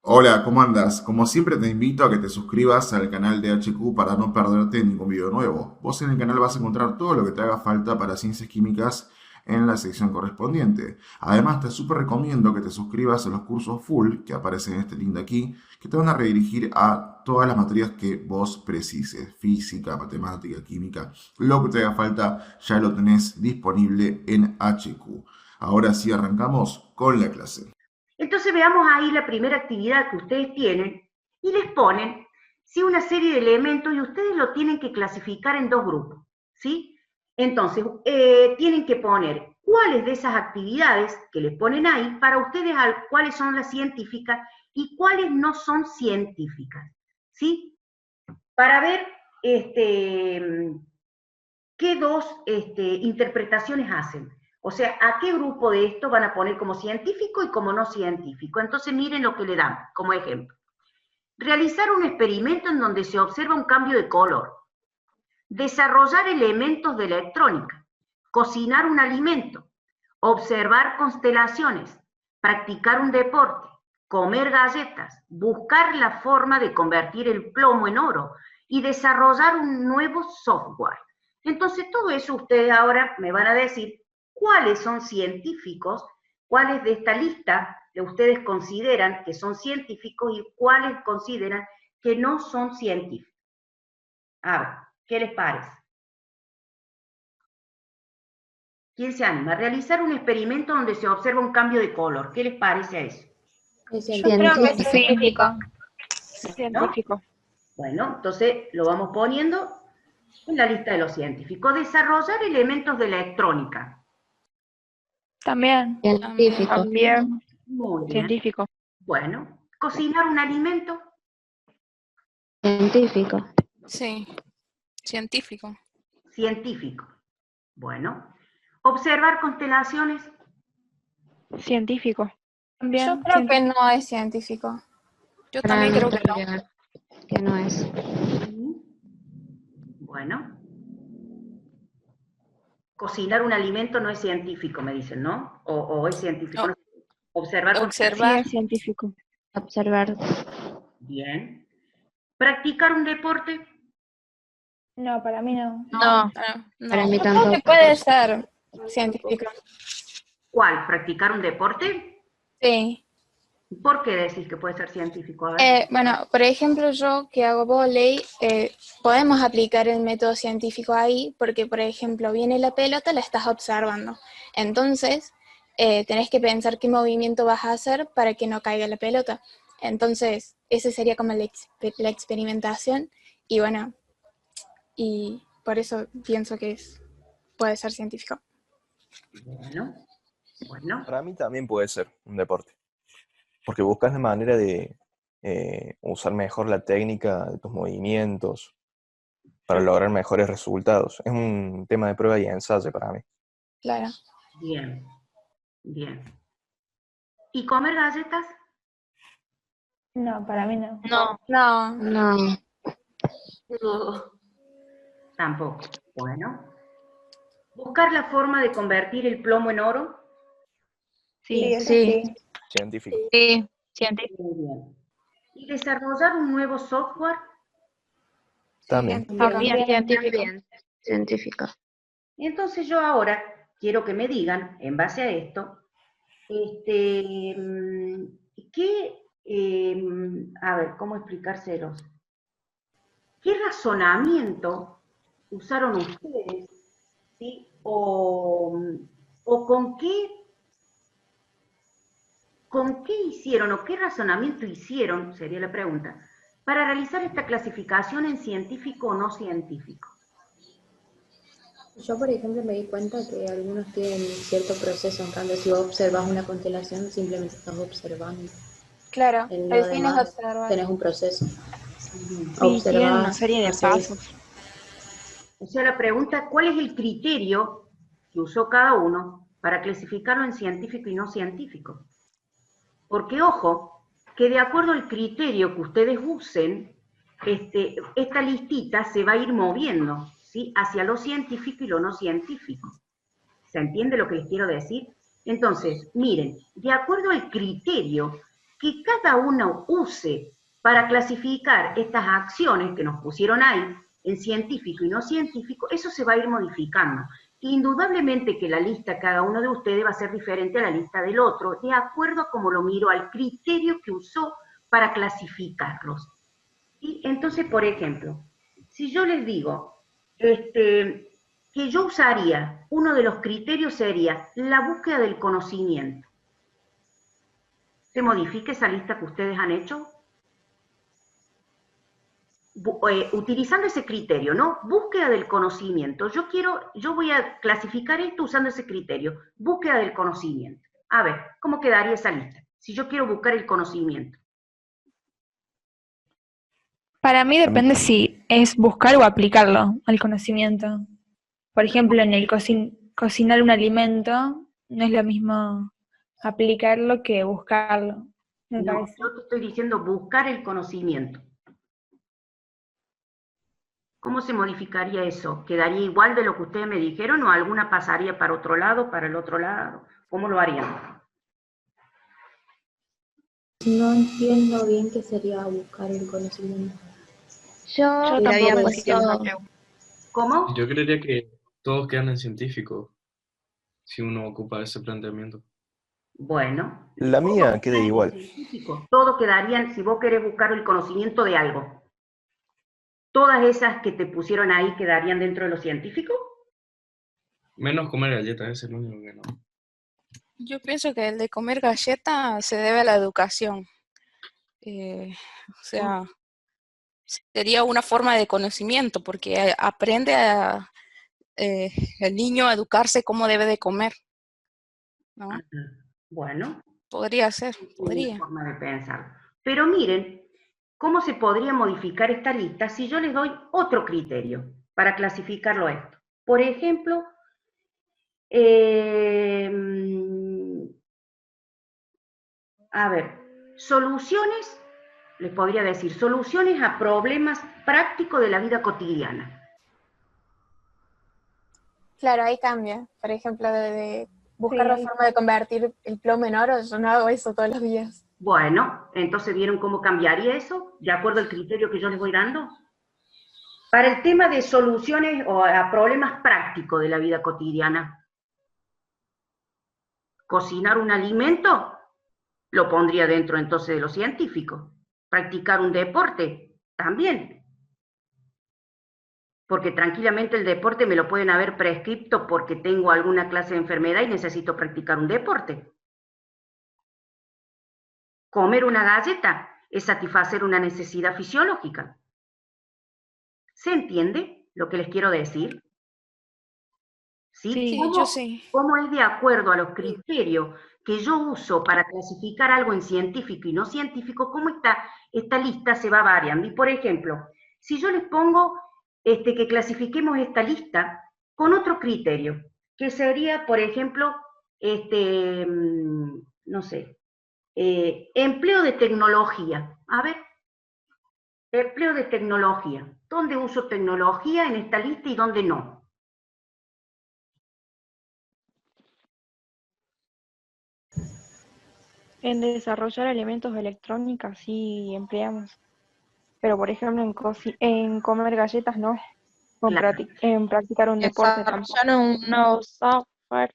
Hola, ¿cómo andas? Como siempre te invito a que te suscribas al canal de HQ para no perderte ningún video nuevo. Vos en el canal vas a encontrar todo lo que te haga falta para ciencias químicas en la sección correspondiente. Además, te súper recomiendo que te suscribas a los cursos full que aparecen en este link de aquí, que te van a redirigir a todas las materias que vos precises. Física, matemática, química. Lo que te haga falta ya lo tenés disponible en HQ. Ahora sí arrancamos con la clase. Entonces veamos ahí la primera actividad que ustedes tienen y les ponen ¿sí? Una serie de elementos y ustedes lo tienen que clasificar en dos grupos. ¿Sí? Entonces, tienen que poner cuáles de esas actividades que les ponen ahí para ustedes cuáles son las científicas y cuáles no son científicas. ¿Sí? Para ver qué dos interpretaciones hacen. O sea, ¿a qué grupo de esto van a poner como científico y como no científico? Entonces miren lo que le dan como ejemplo. Realizar un experimento en donde se observa un cambio de color. Desarrollar elementos de electrónica. Cocinar un alimento. Observar constelaciones. Practicar un deporte. Comer galletas. Buscar la forma de convertir el plomo en oro. Y desarrollar un nuevo software. Entonces, todo eso ustedes ahora me van a decir cuáles son científicos, cuáles de esta lista que ustedes consideran que son científicos y cuáles consideran que no son científicos. A ver, ¿qué les parece? ¿Quién se anima? Realizar un experimento donde se observa un cambio de color. ¿Qué les parece a eso? Yo creo que es científico. ¿No? Científico. Bueno, entonces lo vamos poniendo en la lista de los científicos. Desarrollar elementos de electrónica. También. Científico. También. Muy bien. Científico. Bueno, cocinar un alimento. Científico. Sí, científico. Científico. Bueno, observar constelaciones. Científico. También. Yo creo que no es científico. Yo Para también mí creo que no. que no es. Bueno, cocinar un alimento no es científico, me dicen, ¿no? O es científico. No, Observar Sí, observar, es científico. Observar. Bien. Practicar un deporte. No, para mí no. No. Para mí Yo creo que tampoco. puede ser científico. ¿Cuál? ¿Practicar un deporte? Sí. ¿Por qué decís que puede ser científico? A ver. Bueno, por ejemplo, yo que hago vóley, podemos aplicar el método científico ahí porque, por ejemplo, viene la pelota, la estás observando. Entonces, tenés que pensar qué movimiento vas a hacer para que no caiga la pelota. Entonces, ese sería como la experimentación. Y bueno, y por eso pienso que puede ser científico. Bueno. Para mí también puede ser un deporte, porque buscas la manera de usar mejor la técnica de tus movimientos para lograr mejores resultados. Es un tema de prueba y ensayo para mí. Claro. Bien, bien. ¿Y comer galletas? No, para mí no. No. No. Tampoco. Bueno. ¿Buscar la forma de convertir el plomo en oro? Sí, eso Sí. sí. Científico. Sí. Científico. Muy bien. ¿Y desarrollar un nuevo software? También. También. Científico. Científico. Y entonces yo ahora quiero que me digan, en base a esto, a ver, ¿cómo explicárselos? ¿Qué razonamiento usaron ustedes? ¿Sí? O con qué hicieron o qué razonamiento hicieron, sería la pregunta, para realizar esta clasificación en científico o no científico. Yo, por ejemplo, me di cuenta que algunos tienen cierto proceso, en cambio, si vos observas una constelación, simplemente estás observando. Claro, En lo el fin es demás, observar. tenés un proceso. Sí, tienen una serie de haces- pasos. O sea, la pregunta, ¿cuál es el criterio que usó cada uno para clasificarlo en científico y no científico? Porque, ojo, que de acuerdo al criterio que ustedes usen, esta listita se va a ir moviendo, ¿sí? Hacia lo científico y lo no científico. ¿Se entiende lo que les quiero decir? Entonces, miren, de acuerdo al criterio que cada uno use para clasificar estas acciones que nos pusieron ahí, en científico y no científico, eso se va a ir modificando. Indudablemente que la lista de cada uno de ustedes va a ser diferente a la lista del otro, de acuerdo a cómo lo miro, al criterio que usó para clasificarlos. Y entonces, por ejemplo, si yo les digo que yo usaría, uno de los criterios sería la búsqueda del conocimiento. ¿Se modifica esa lista que ustedes han hecho? Utilizando ese criterio, ¿no? Búsqueda del conocimiento. Yo voy a clasificar esto usando ese criterio. Búsqueda del conocimiento. A ver, ¿cómo quedaría esa lista? Si yo quiero buscar el conocimiento. Para mí depende si es buscar o aplicarlo al conocimiento. Por ejemplo, en el cocinar un alimento, no es lo mismo aplicarlo que buscarlo, me No, parece. yo te estoy diciendo buscar el conocimiento. ¿Cómo se modificaría eso? ¿Quedaría igual de lo que ustedes me dijeron o alguna pasaría para otro lado, para el otro lado? ¿Cómo lo harían? No entiendo bien qué sería buscar el conocimiento. Yo le había puesto, ¿Cómo? Yo creería que todos quedan en científico si uno ocupa ese planteamiento. Bueno. La mía queda igual. Todo quedarían, si vos querés buscar el conocimiento de algo, ¿todas esas que te pusieron ahí quedarían dentro de lo científico? Menos comer galletas, ese es el único que no. Yo pienso que el de comer galleta se debe a la educación. O sea, sería una forma de conocimiento, porque aprende el niño a educarse cómo debe de comer, ¿no? Bueno. Podría ser, podría. Una forma de pensar. Pero miren, ¿cómo se podría modificar esta lista si yo les doy otro criterio para clasificarlo a esto? Por ejemplo, a ver, soluciones, les podría decir, soluciones a problemas prácticos de la vida cotidiana. Claro, ahí cambia. Por ejemplo, de buscar la Sí. forma de convertir el plomo en oro, yo no hago eso todos los días. Bueno, entonces ¿vieron cómo cambiaría eso? De acuerdo al criterio que yo les voy dando. Para el tema de soluciones o a problemas prácticos de la vida cotidiana, cocinar un alimento, lo pondría dentro entonces de lo científico. Practicar un deporte, también. Porque tranquilamente el deporte me lo pueden haber prescripto porque tengo alguna clase de enfermedad y necesito practicar un deporte. Comer una galleta es satisfacer una necesidad fisiológica. ¿Se entiende lo que les quiero decir? ¿Sí? Sí, yo sí. ¿Cómo es de acuerdo a los criterios que yo uso para clasificar algo en científico y no científico, cómo esta lista se va variando? Y por ejemplo, si yo les pongo que clasifiquemos esta lista con otro criterio, que sería, por ejemplo, no sé, empleo de tecnología. A ver, empleo de tecnología. ¿Dónde uso tecnología en esta lista y dónde no? En desarrollar elementos de electrónica sí empleamos. Pero por ejemplo en comer galletas no. Claro. En practicar un deporte tampoco. Desarrollar un nuevo software.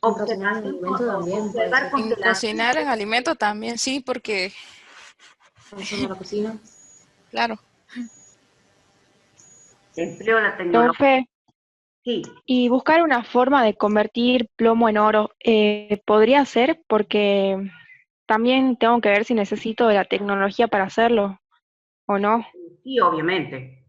Cocinar un alimento también puede ser. En cocinar en alimentos también, sí, porque, Pensando en la cocina. claro. Empleo la tecnología. Profe, Sí. y buscar una forma de convertir plomo en oro, podría ser porque también tengo que ver si necesito de la tecnología para hacerlo o no. Sí, obviamente.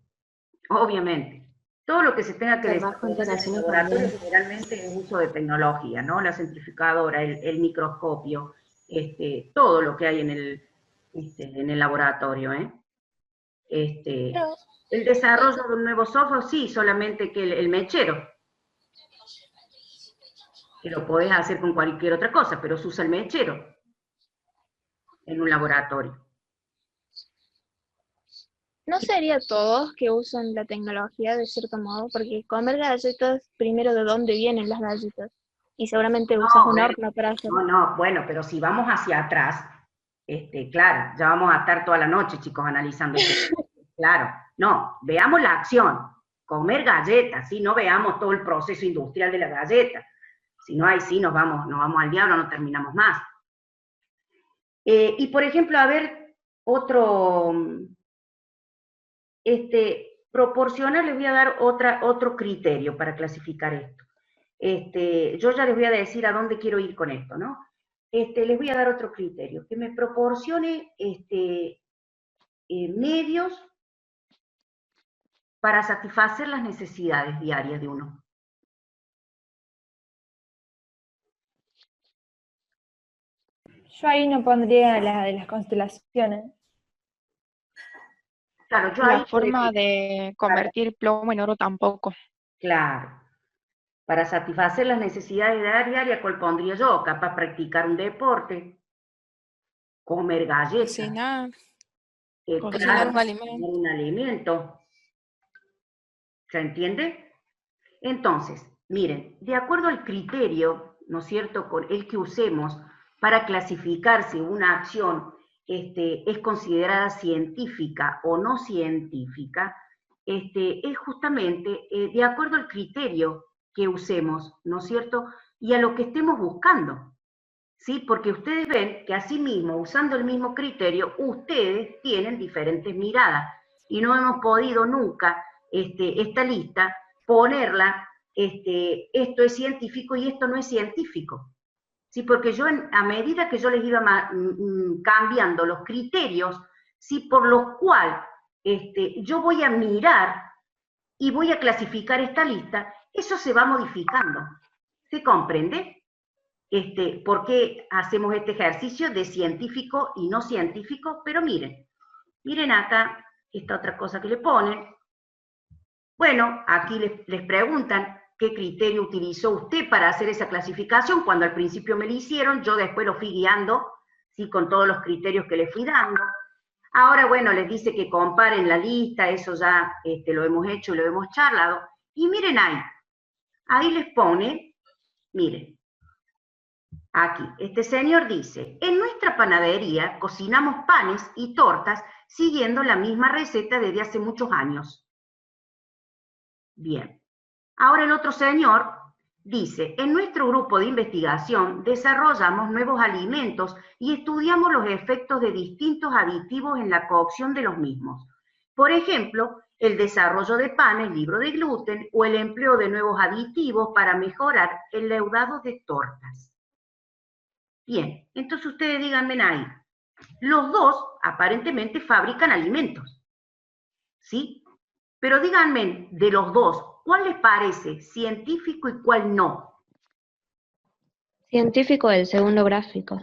Obviamente. Todo lo que se tenga que Trabajo en desarrollar en el operaciones laboratorio también. generalmente es uso de tecnología, ¿no? La centrifugadora, el microscopio, todo lo que hay en el laboratorio, ¿eh? El desarrollo de un nuevo software, sí, solamente que el mechero, que lo podés hacer con cualquier otra cosa, pero se usa el mechero en un laboratorio. ¿No sería todos que usan la tecnología de cierto modo? Porque comer galletas, primero, ¿de dónde vienen las galletas? Y seguramente usas un horno para hacerlo. No, bueno, pero si vamos hacia atrás, Claro, ya vamos a estar toda la noche, chicos, analizando esto. Claro, no, veamos la acción. Comer galletas, ¿sí? No veamos todo el proceso industrial de la galleta. Si no, ahí sí nos vamos al diablo, no terminamos más. Y por ejemplo, a ver, otro, proporcionar, les voy a dar otro criterio para clasificar esto. Yo ya les voy a decir a dónde quiero ir con esto, ¿no? Les voy a dar otro criterio, que me proporcione medios para satisfacer las necesidades diarias de uno. Yo ahí no pondría la de las constelaciones. Claro, yo La ahí... forma de convertir plomo en oro tampoco. Claro. Para satisfacer las necesidades diarias, ¿cuál pondría yo? Capaz practicar un deporte, comer galletas. Cocinar. Cocinar Claro, un alimento. un alimento. ¿Se entiende? Entonces, miren, de acuerdo al criterio, ¿no es cierto?, con el que usemos para clasificar si una acción es considerada científica o no científica, es justamente de acuerdo al criterio que usemos, ¿no es cierto?, y a lo que estemos buscando, ¿sí? Porque ustedes ven que asimismo, usando el mismo criterio, ustedes tienen diferentes miradas, y no hemos podido nunca, esta lista, ponerla, esto es científico y esto no es científico. Sí, porque yo, a medida que yo les iba cambiando los criterios, sí, por los cuales yo voy a mirar y voy a clasificar esta lista, eso se va modificando. ¿Se comprende? ¿Por qué hacemos este ejercicio de científico y no científico? Pero miren acá esta otra cosa que le ponen. Bueno, aquí les preguntan qué criterio utilizó usted para hacer esa clasificación. Cuando al principio me lo hicieron, yo después lo fui guiando, ¿sí?, con todos los criterios que les fui dando. Ahora, bueno, les dice que comparen la lista, eso ya lo hemos hecho y lo hemos charlado. Y miren ahí les pone, miren, aquí, este señor dice, en nuestra panadería cocinamos panes y tortas siguiendo la misma receta desde hace muchos años. Bien. Ahora el otro señor dice, en nuestro grupo de investigación desarrollamos nuevos alimentos y estudiamos los efectos de distintos aditivos en la cocción de los mismos. Por ejemplo, el desarrollo de panes libres de gluten o el empleo de nuevos aditivos para mejorar el leudado de tortas. Bien, entonces ustedes díganme ahí, los dos aparentemente fabrican alimentos, ¿sí? Pero díganme de los dos, ¿cuál les parece científico y cuál no? Científico, el segundo gráfico.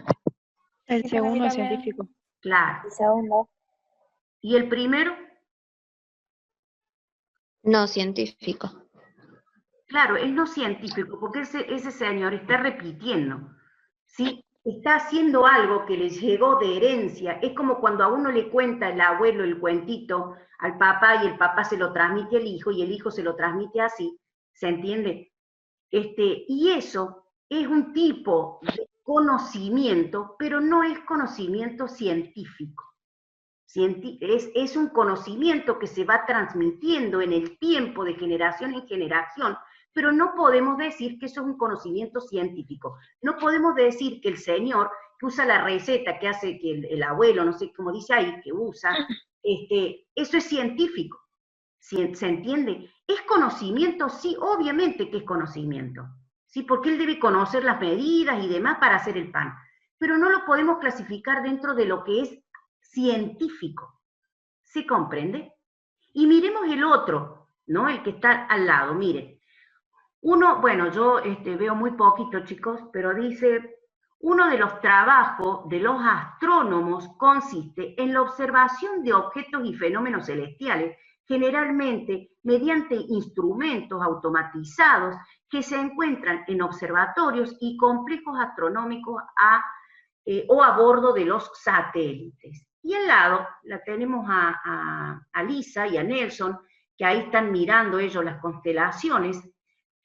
El segundo es científico. Claro. El segundo. ¿Y el primero? No científico. Claro, es no científico, porque ese señor está repitiendo, ¿sí? Está haciendo algo que les llegó de herencia. Es como cuando a uno le cuenta el abuelo el cuentito al papá y el papá se lo transmite al hijo y el hijo se lo transmite así, ¿se entiende? Y eso es un tipo de conocimiento, pero no es conocimiento científico. Es un conocimiento que se va transmitiendo en el tiempo de generación en generación, pero no podemos decir que eso es un conocimiento científico. No podemos decir que el señor que usa la receta que hace que el abuelo, no sé cómo dice ahí, que usa, eso es científico. ¿Se entiende? ¿Es conocimiento? Sí, obviamente que es conocimiento. ¿Sí? Porque él debe conocer las medidas y demás para hacer el pan. Pero no lo podemos clasificar dentro de lo que es científico. ¿Se comprende? Y miremos el otro, ¿no? El que está al lado, mire. Uno, bueno, yo veo muy poquito, chicos, pero dice, uno de los trabajos de los astrónomos consiste en la observación de objetos y fenómenos celestiales, generalmente mediante instrumentos automatizados que se encuentran en observatorios y complejos astronómicos o a bordo de los satélites. Y al lado la tenemos a Lisa y a Nelson, que ahí están mirando ellos las constelaciones,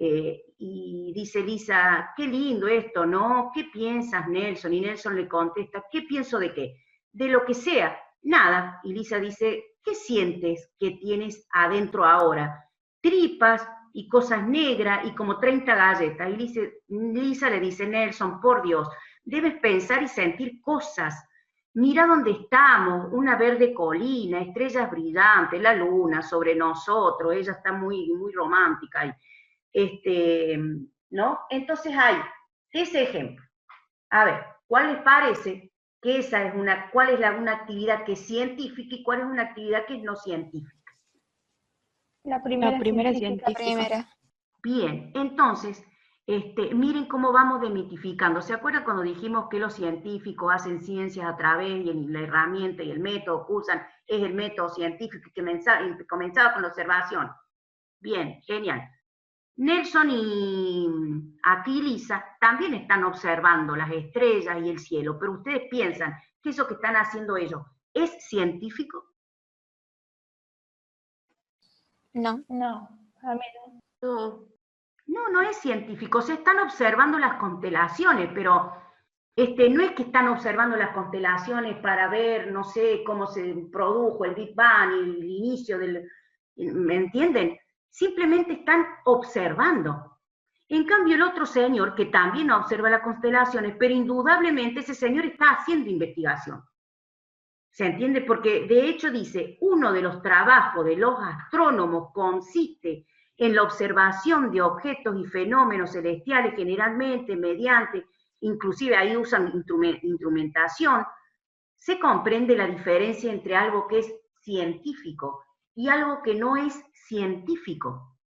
y dice Lisa, qué lindo esto, ¿no? ¿Qué piensas, Nelson? Y Nelson le contesta, ¿qué pienso de qué? de lo que sea. Nada. Y Lisa dice, ¿qué sientes que tienes adentro ahora? Tripas y cosas negras y como 30 galletas. Y Lisa le dice, Nelson, por Dios, debes pensar y sentir cosas. Mira dónde estamos, una verde colina, estrellas brillantes, la luna sobre nosotros. Ella está muy, muy romántica. ¿No? Entonces hay ese ejemplo. A ver, ¿cuál les parece que esa es cuál es una actividad que es científica y cuál es una actividad que es no científica? La primera científica. La primera. Bien, entonces, miren cómo vamos demitificando. ¿Se acuerdan cuando dijimos que los científicos hacen ciencias a través de la herramienta y el método que usan es el método científico que comenzaba con la observación? Bien, genial. Nelson y aquí Lisa también están observando las estrellas y el cielo, pero ustedes piensan que eso que están haciendo ellos es científico. No. No, a mí no. No es científico. Se están observando las constelaciones, pero no es que están observando las constelaciones para ver, no sé, cómo se produjo el Big Bang y el inicio del... ¿Me entienden? Simplemente están observando. En cambio, el otro señor, que también observa las constelaciones, pero indudablemente ese señor está haciendo investigación. ¿Se entiende? Porque de hecho dice, uno de los trabajos de los astrónomos consiste en la observación de objetos y fenómenos celestiales, generalmente mediante, inclusive ahí usan instrumentación. Se comprende la diferencia entre algo que es científico y algo que no es científico.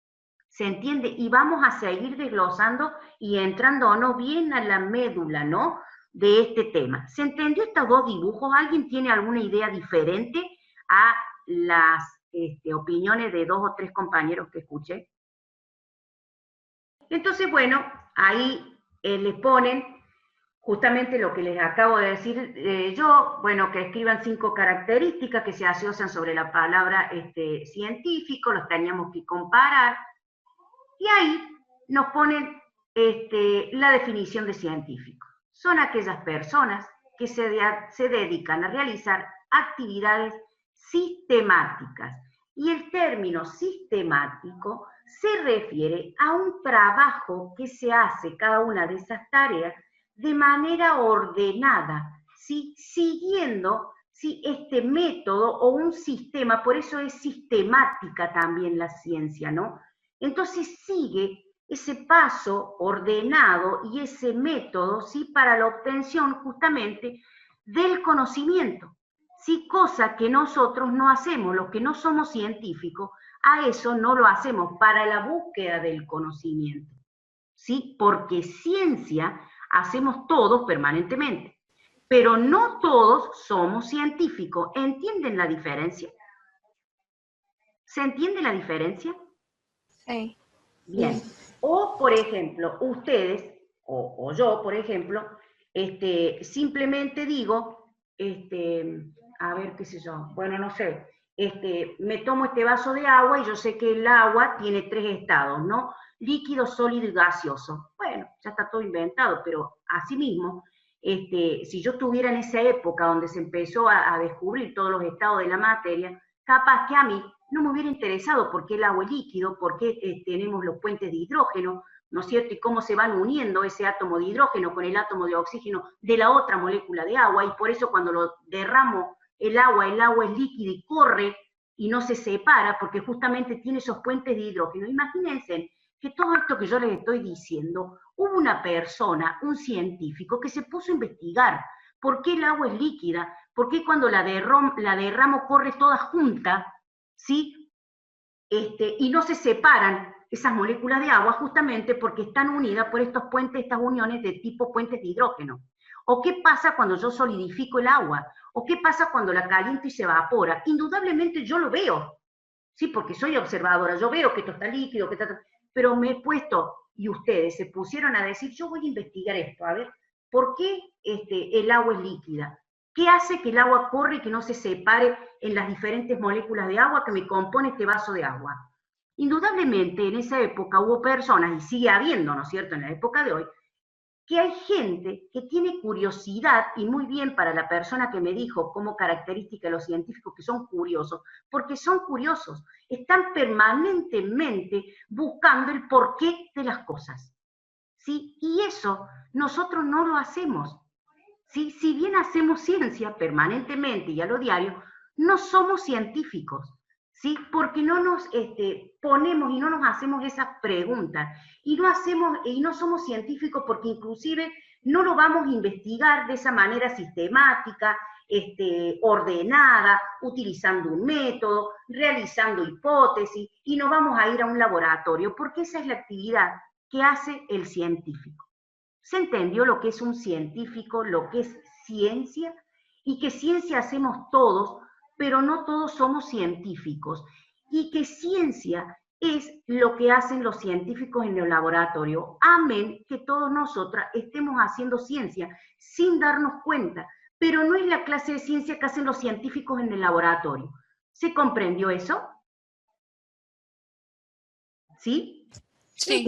¿Se entiende? Y vamos a seguir desglosando y entrándonos bien a la médula, ¿no?, de este tema. ¿Se entendió estos dos dibujos? ¿Alguien tiene alguna idea diferente a las opiniones de 2 o 3 compañeros que escuché? Entonces, bueno, ahí les ponen justamente lo que les acabo de decir yo, bueno, que escriban 5 características que se asocian sobre la palabra científico, los teníamos que comparar, y ahí nos ponen la definición de científico. Son aquellas personas que se dedican a realizar actividades sistemáticas, y el término sistemático se refiere a un trabajo que se hace cada una de esas tareas de manera ordenada, ¿sí?, siguiendo, ¿sí?, este método o un sistema. Por eso es sistemática también la ciencia, ¿no? Entonces sigue ese paso ordenado y ese método, ¿sí?, para la obtención justamente del conocimiento, ¿sí?, cosa que nosotros no hacemos, los que no somos científicos, a eso no lo hacemos, para la búsqueda del conocimiento, ¿sí?, porque ciencia hacemos todos permanentemente, pero no todos somos científicos. ¿Entienden la diferencia? ¿Se entiende la diferencia? Sí. Bien. O, por ejemplo, ustedes, o yo, por ejemplo, simplemente digo, a ver, qué sé yo, bueno, no sé, me tomo este vaso de agua y yo sé que el agua tiene 3 estados, ¿no? Líquido, sólido y gaseoso. Bueno, ya está todo inventado, pero asimismo, si yo estuviera en esa época donde se empezó a descubrir todos los estados de la materia, capaz que a mí no me hubiera interesado por qué el agua es líquido, por qué tenemos los puentes de hidrógeno, ¿no es cierto?, y cómo se van uniendo ese átomo de hidrógeno con el átomo de oxígeno de la otra molécula de agua, y por eso cuando lo derramo el agua es líquida y corre y no se separa, porque justamente tiene esos puentes de hidrógeno. Imagínense que todo esto que yo les estoy diciendo, hubo una persona, un científico, que se puso a investigar por qué el agua es líquida, por qué cuando la derramo corre toda junta, ¿sí?, y no se separan esas moléculas de agua, justamente porque están unidas por estos puentes, estas uniones de tipo puentes de hidrógeno. ¿O qué pasa cuando yo solidifico el agua? ¿O qué pasa cuando la caliento y se evapora? Indudablemente yo lo veo, ¿sí?, porque soy observadora, yo veo que esto está líquido, que está... pero me he puesto, y ustedes se pusieron a decir, yo voy a investigar esto, a ver, ¿por qué el agua es líquida? ¿Qué hace que el agua corre y que no se separe en las diferentes moléculas de agua que me compone este vaso de agua? Indudablemente en esa época hubo personas, y sigue habiendo, ¿no es cierto?, en la época de hoy, que hay gente que tiene curiosidad, y muy bien para la persona que me dijo como característica de los científicos que son curiosos, porque son curiosos, están permanentemente buscando el porqué de las cosas, ¿sí? Y eso nosotros no lo hacemos, ¿sí? Si bien hacemos ciencia permanentemente y a lo diario, no somos científicos, ¿sí? Porque no nos ponemos y no nos hacemos esas preguntas, y no somos científicos porque inclusive no lo vamos a investigar de esa manera sistemática, ordenada, utilizando un método, realizando hipótesis, y no vamos a ir a un laboratorio, porque esa es la actividad que hace el científico. ¿Se entendió lo que es un científico, lo que es ciencia? Y que ciencia hacemos todos, pero no todos somos científicos. Y que ciencia es lo que hacen los científicos en el laboratorio. Amén, que todos nosotras estemos haciendo ciencia sin darnos cuenta, pero no es la clase de ciencia que hacen los científicos en el laboratorio. ¿Se comprendió eso? ¿Sí? Sí.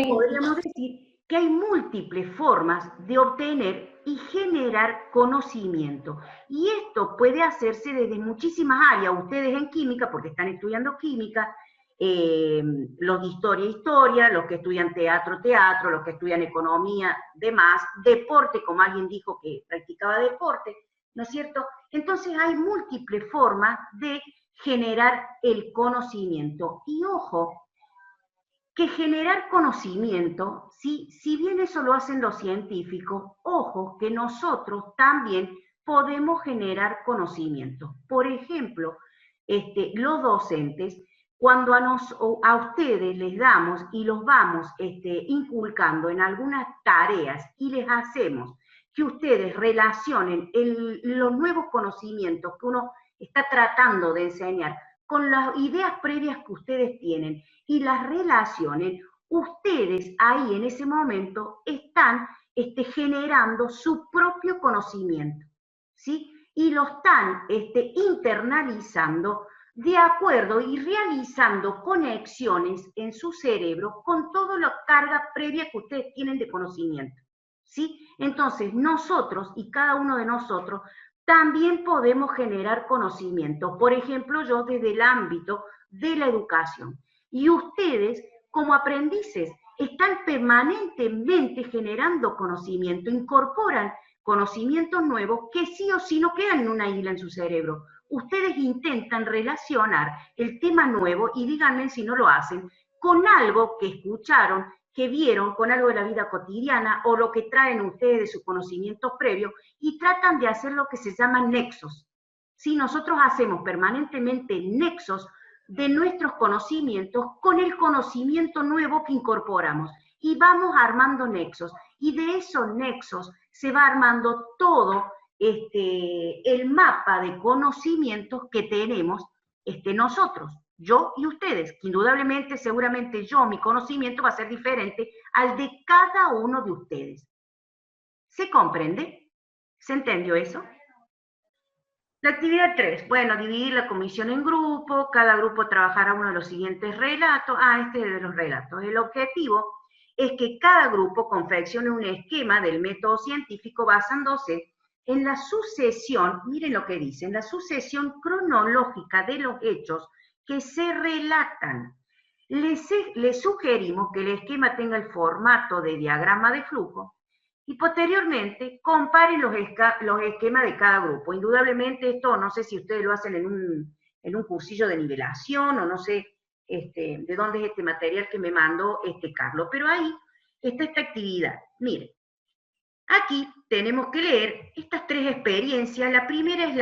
Podríamos decir que hay múltiples formas de obtener y generar conocimiento. Y esto puede hacerse desde muchísimas áreas. Ustedes en química, porque están estudiando química, los de historia, los que estudian teatro, los que estudian economía, demás, deporte, como alguien dijo que practicaba deporte, ¿no es cierto? Entonces hay múltiples formas de generar el conocimiento. Y ojo, que generar conocimiento, si bien eso lo hacen los científicos, ojo, que nosotros también podemos generar conocimiento. Por ejemplo, los docentes, cuando a ustedes les damos y los vamos inculcando en algunas tareas y les hacemos que ustedes relacionen los nuevos conocimientos que uno está tratando de enseñar con las ideas previas que ustedes tienen y las relacionen, ustedes ahí en ese momento están generando su propio conocimiento, ¿sí? Y lo están internalizando de acuerdo y realizando conexiones en su cerebro con toda la carga previa que ustedes tienen de conocimiento, ¿sí? Entonces, nosotros y cada uno de nosotros también podemos generar conocimiento. Por ejemplo, yo desde el ámbito de la educación. Y ustedes, como aprendices, están permanentemente generando conocimiento, incorporan conocimientos nuevos que sí o sí no quedan en una isla en su cerebro. Ustedes intentan relacionar el tema nuevo, y díganme si no lo hacen, con algo que escucharon, que vieron, con algo de la vida cotidiana o lo que traen ustedes de su conocimiento previo, y tratan de hacer lo que se llama nexos. ¿Sí? Nosotros hacemos permanentemente nexos de nuestros conocimientos con el conocimiento nuevo que incorporamos, y vamos armando nexos, y de esos nexos se va armando todo el mapa de conocimientos que tenemos nosotros, yo y ustedes, que indudablemente, seguramente mi conocimiento va a ser diferente al de cada uno de ustedes. ¿Se comprende? ¿Se entendió eso? La actividad 3, bueno, dividir la comisión en grupo, cada grupo trabajará uno de los siguientes relatos. Este es de los relatos. El objetivo es que cada grupo confeccione un esquema del método científico basándose en la sucesión, miren lo que dice, en la sucesión cronológica de los hechos que se relatan. Les sugerimos que el esquema tenga el formato de diagrama de flujo, y posteriormente comparen los esquemas de cada grupo. Indudablemente esto, no sé si ustedes lo hacen en un cursillo de nivelación, o no sé de dónde es este material que me mandó Carlos, pero ahí está esta actividad. Miren, aquí tenemos que leer estas 3 experiencias. La primera es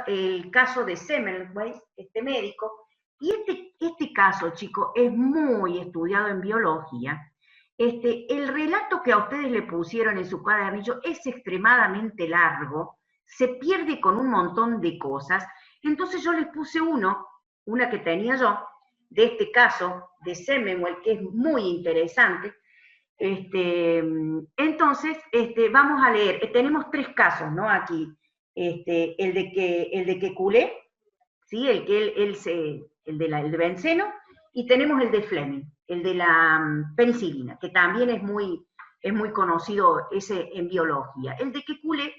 el caso de Semmelweis, este médico, y este caso, chicos, es muy estudiado en biología. El relato que a ustedes le pusieron en su cuadernillo es extremadamente largo, se pierde con un montón de cosas, entonces yo les puse una que tenía yo, de este caso de Semmelweis, que es muy interesante. Entonces, vamos a leer, tenemos 3 casos, ¿no? Aquí, el de Kekulé, ¿sí? El de benceno, y tenemos el de Fleming, el de la penicilina, que también es muy es muy conocido ese en biología. El de Kekule,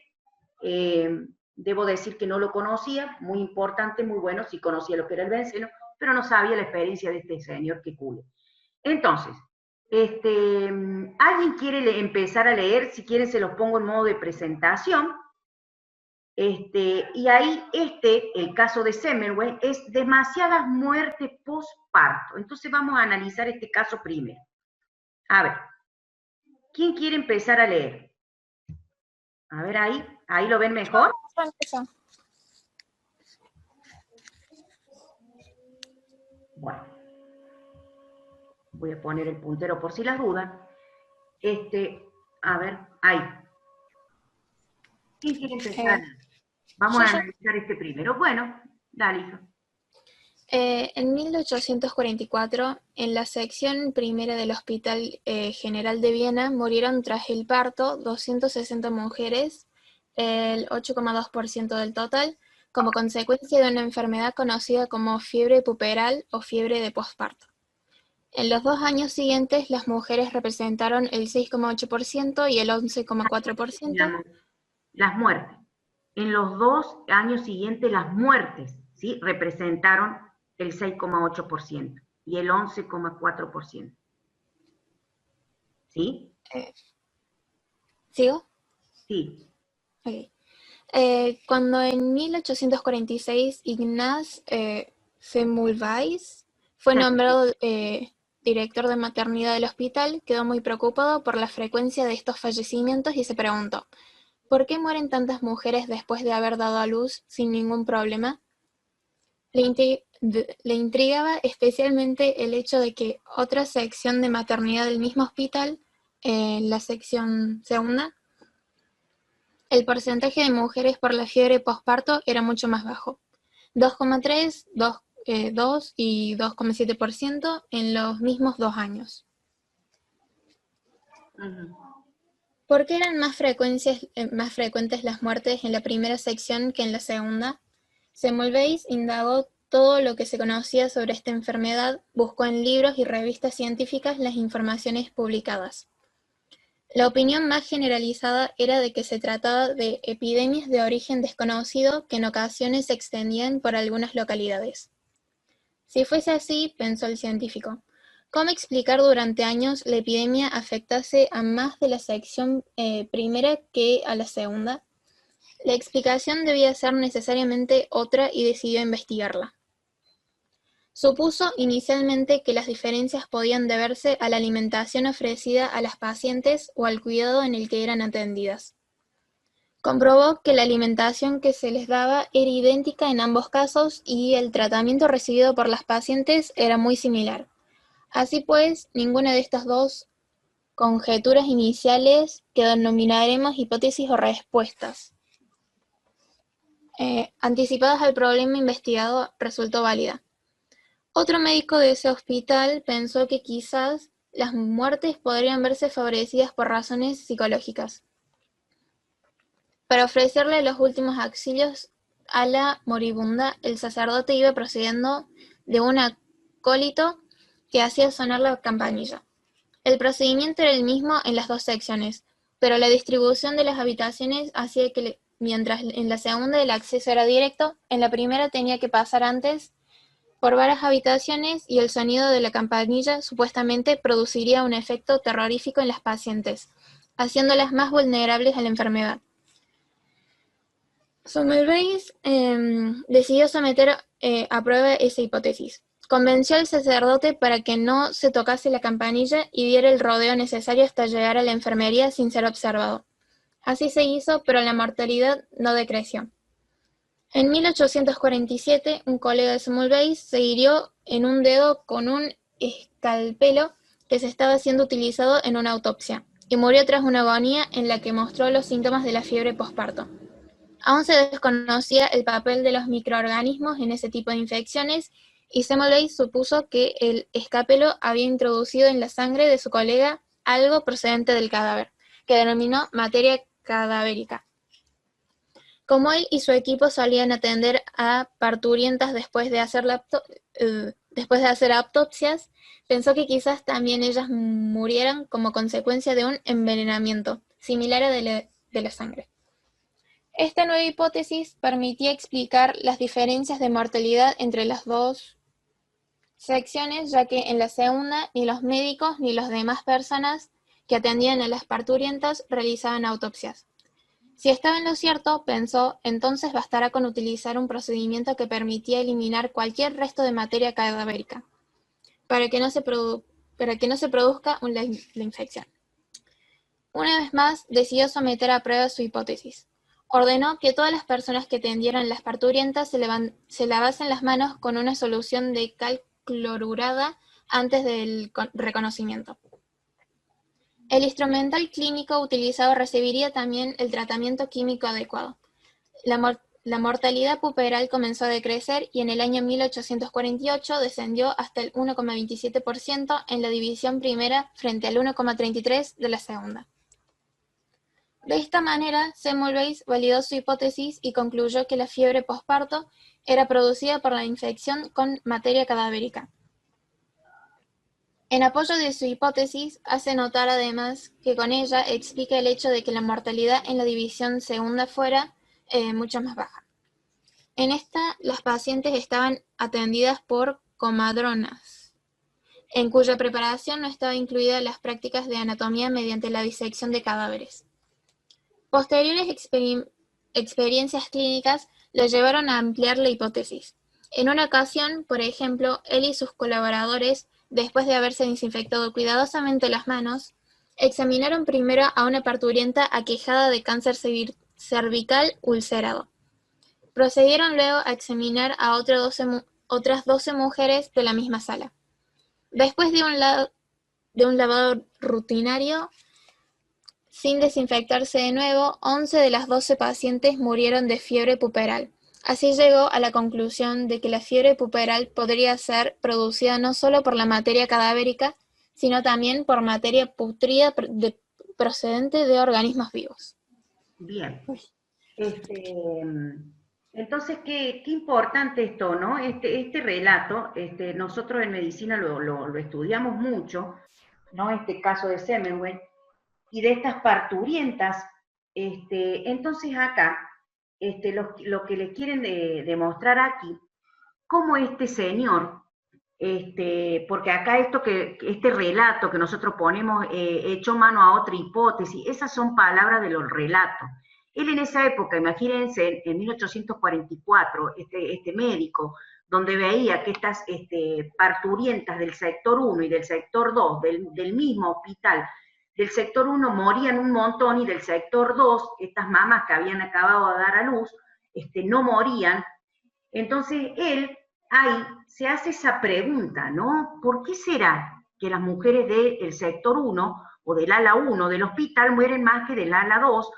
debo decir que no lo conocía, muy importante, muy bueno, sí conocía lo que era el benceno, pero no sabía la experiencia de este señor Kekule. Entonces, ¿alguien quiere empezar a leer? Si quieren se los pongo en modo de presentación. Y ahí el caso de Semmelweis, es demasiadas muertes postparto. Entonces vamos a analizar este caso primero. A ver, ¿quién quiere empezar a leer? A ver, ahí lo ven mejor. Bueno, voy a poner el puntero por si las dudas. A ver, ahí. ¿Quién quiere empezar? Vamos a analizar este primero. Bueno, dale, hija. En 1844, en la sección primera del Hospital General de Viena, murieron tras el parto 260 mujeres, el 8,2% del total, como consecuencia de una enfermedad conocida como fiebre puberal o fiebre de posparto. En los 2 años siguientes, las mujeres representaron el 6,8% y el 11,4%. Las muertes. En los 2 años siguientes, las muertes, ¿sí?, representaron el 6,8% y el 11,4%. ¿Sí? ¿Sigo? Sí. Okay. Cuando en 1846 Ignaz Semmelweis fue nombrado director de maternidad del hospital, quedó muy preocupado por la frecuencia de estos fallecimientos y se preguntó, ¿por qué mueren tantas mujeres después de haber dado a luz sin ningún problema? Le intrigaba especialmente el hecho de que otra sección de maternidad del mismo hospital, la sección segunda, el porcentaje de mujeres por la fiebre posparto era mucho más bajo, 2,3, 2 y 2,7% en los mismos 2 años. ¿Por qué eran más frecuentes las muertes en la primera sección que en la segunda? Semmelweis indagó todo lo que se conocía sobre esta enfermedad, buscó en libros y revistas científicas las informaciones publicadas. La opinión más generalizada era de que se trataba de epidemias de origen desconocido que en ocasiones se extendían por algunas localidades. Si fuese así, pensó el científico, ¿cómo explicar durante años la epidemia afectase a más de la sección primera que a la segunda? La explicación debía ser necesariamente otra y decidió investigarla. Supuso inicialmente que las diferencias podían deberse a la alimentación ofrecida a las pacientes o al cuidado en el que eran atendidas. Comprobó que la alimentación que se les daba era idéntica en ambos casos y el tratamiento recibido por las pacientes era muy similar. Así pues, ninguna de estas dos conjeturas iniciales, que denominaremos hipótesis o respuestas, anticipadas al problema investigado, resultó válida. Otro médico de ese hospital pensó que quizás las muertes podrían verse favorecidas por razones psicológicas. Para ofrecerle los últimos auxilios a la moribunda, el sacerdote iba procediendo de un acólito que hacía sonar la campanilla. El procedimiento era el mismo en las 2 secciones, pero la distribución de las habitaciones hacía que, mientras en la segunda el acceso era directo, en la primera tenía que pasar antes por varias habitaciones y el sonido de la campanilla supuestamente produciría un efecto terrorífico en las pacientes, haciéndolas más vulnerables a la enfermedad. Semmelweis decidió someter a prueba esa hipótesis. Convenció al sacerdote para que no se tocase la campanilla y diera el rodeo necesario hasta llegar a la enfermería sin ser observado. Así se hizo, pero la mortalidad no decreció. En 1847, un colega de Semmelweis se hirió en un dedo con un escalpelo que se estaba siendo utilizado en una autopsia, y murió tras una agonía en la que mostró los síntomas de la fiebre posparto. Aún se desconocía el papel de los microorganismos en ese tipo de infecciones, y Semmelweis supuso que el escalpelo había introducido en la sangre de su colega algo procedente del cadáver, que denominó materia cadavérica. Como él y su equipo solían atender a parturientas después de hacer después de hacer autopsias, pensó que quizás también ellas murieran como consecuencia de un envenenamiento, similar a de la sangre. Esta nueva hipótesis permitía explicar las diferencias de mortalidad entre las dos secciones, ya que en la segunda ni los médicos ni las demás personas que atendían a las parturientas realizaban autopsias. Si estaba en lo cierto, pensó, entonces bastará con utilizar un procedimiento que permitía eliminar cualquier resto de materia cadavérica, para que no se produzca la infección. Una vez más, decidió someter a prueba su hipótesis. Ordenó que todas las personas que atendieran las parturientas se lavasen las manos con una solución de cal clorurada antes del reconocimiento. El instrumental clínico utilizado recibiría también el tratamiento químico adecuado. La mortalidad puberal comenzó a decrecer y en el año 1848 descendió hasta el 1,27% en la división primera frente al 1,33% de la segunda. De esta manera, Semmelweis validó su hipótesis y concluyó que la fiebre posparto era producida por la infección con materia cadavérica. En apoyo de su hipótesis, hace notar además que con ella explica el hecho de que la mortalidad en la división segunda fuera mucho más baja. En esta, las pacientes estaban atendidas por comadronas, en cuya preparación no estaba incluida las prácticas de anatomía mediante la disección de cadáveres. Posteriores experiencias clínicas lo llevaron a ampliar la hipótesis. En una ocasión, por ejemplo, él y sus colaboradores, después de haberse desinfectado cuidadosamente las manos, examinaron primero a una parturienta aquejada de cáncer cervical ulcerado. Procedieron luego a examinar a otras 12 mujeres de la misma sala. Después de un lavado rutinario, sin desinfectarse de nuevo, 11 de las 12 pacientes murieron de fiebre puberal. Así llegó a la conclusión de que la fiebre puberal podría ser producida no solo por la materia cadavérica, sino también por materia putrida procedente de organismos vivos. Bien. Entonces, qué importante esto, ¿no? Este relato, nosotros en medicina lo estudiamos mucho, ¿no? Este caso de Semmelweis, y de estas parturientas, entonces acá, lo que les quieren demostrar aquí, cómo este señor, porque acá este relato que nosotros ponemos, echó mano a otra hipótesis, esas son palabras de los relatos. Él en esa época, imagínense, en 1844, este médico, donde veía que estas parturientas del sector 1 y del sector 2, del mismo hospital, del sector 1 morían un montón y del sector 2, estas mamás que habían acabado de dar a luz, no morían. Entonces él ahí se hace esa pregunta, ¿no? ¿Por qué será que las mujeres del sector 1 o del ala 1 del hospital mueren más que del ala 2?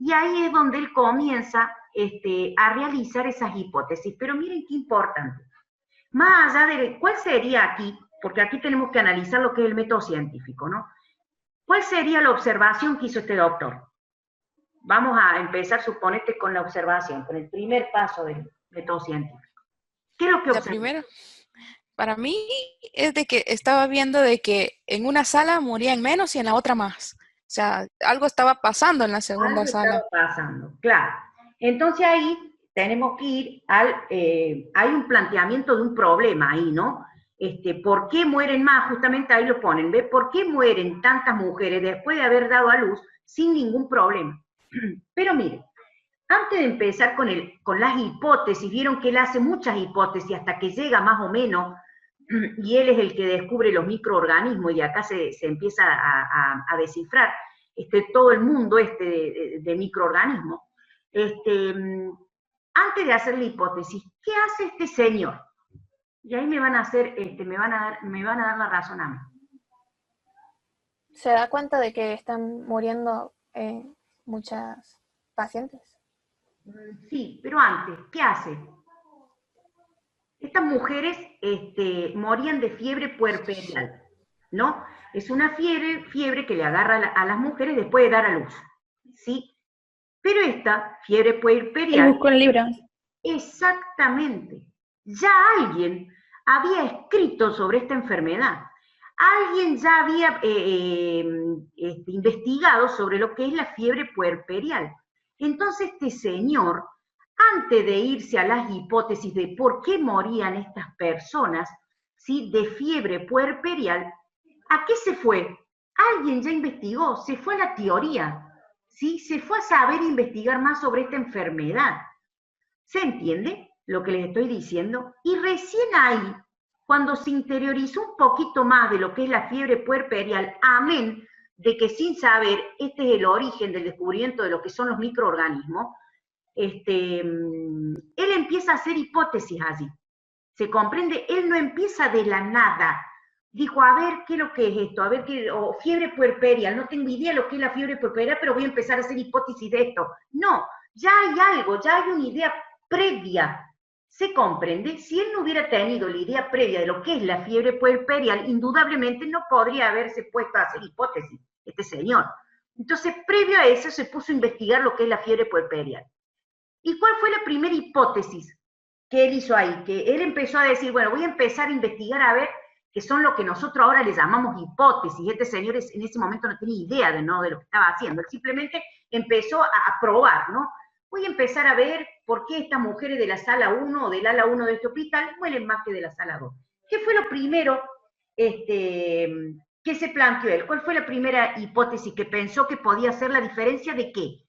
Y ahí es donde él comienza a realizar esas hipótesis. Pero miren qué importante. Más allá de cuál sería aquí, porque aquí tenemos que analizar lo que es el método científico, ¿no? ¿Cuál sería la observación que hizo este doctor? Vamos a empezar, suponete, con la observación, con el primer paso del método científico. ¿Qué es lo que observa? La primera, para mí, es de que estaba viendo de que en una sala morían menos y en la otra más. O sea, algo estaba pasando en la segunda sala. Algo estaba pasando, claro. Entonces ahí tenemos que ir hay un planteamiento de un problema ahí, ¿no? ¿Por qué mueren más? Justamente ahí lo ponen, ¿ves? ¿Por qué mueren tantas mujeres después de haber dado a luz sin ningún problema? Pero miren, antes de empezar con las hipótesis, vieron que él hace muchas hipótesis hasta que llega más o menos, y él es el que descubre los microorganismos, y acá se empieza a descifrar todo el mundo de microorganismos. Antes de hacer la hipótesis, ¿qué hace este señor? Y ahí me van a dar la razón a mí. ¿Se da cuenta de que están muriendo muchas pacientes? Sí, pero antes, ¿qué hace? Estas mujeres morían de fiebre puerperial, ¿no? Es una fiebre que le agarra a las mujeres después de dar a luz, ¿sí? Pero esta fiebre puerperial... El busco en el libro. Exactamente. Ya alguien había escrito sobre esta enfermedad. Alguien ya había investigado sobre lo que es la fiebre puerperial. Entonces este señor, antes de irse a las hipótesis de por qué morían estas personas, ¿sí?, de fiebre puerperial, ¿a qué se fue? Alguien ya investigó, se fue a la teoría, ¿sí? Se fue a saber investigar más sobre esta enfermedad. ¿Se entiende lo que les estoy diciendo? Y recién ahí, cuando se interiorizó un poquito más de lo que es la fiebre puerperial, amén, de que sin saber, este es el origen del descubrimiento de lo que son los microorganismos, él empieza a hacer hipótesis allí. ¿Se comprende? Él no empieza de la nada. Dijo, a ver, ¿qué es lo que es esto? A ver, ¿qué? O fiebre puerperial. No tengo idea de lo que es la fiebre puerperial, pero voy a empezar a hacer hipótesis de esto. No, ya hay algo, ya hay una idea previa. ¿Se comprende? Si él no hubiera tenido la idea previa de lo que es la fiebre puerperial, indudablemente no podría haberse puesto a hacer hipótesis, este señor. Entonces, previo a eso, se puso a investigar lo que es la fiebre puerperial. ¿Y cuál fue la primera hipótesis que él hizo ahí? Que él empezó a decir, bueno, voy a empezar a investigar a ver qué son lo que nosotros ahora le llamamos hipótesis. Este señor en ese momento no tenía idea de lo que estaba haciendo. Él simplemente empezó a probar, ¿no? Voy a empezar a ver por qué estas mujeres de la sala 1 o del ala 1 de este hospital mueren más que de la sala 2. ¿Qué fue lo primero que se planteó él? ¿Cuál fue la primera hipótesis que pensó que podía ser la diferencia de qué?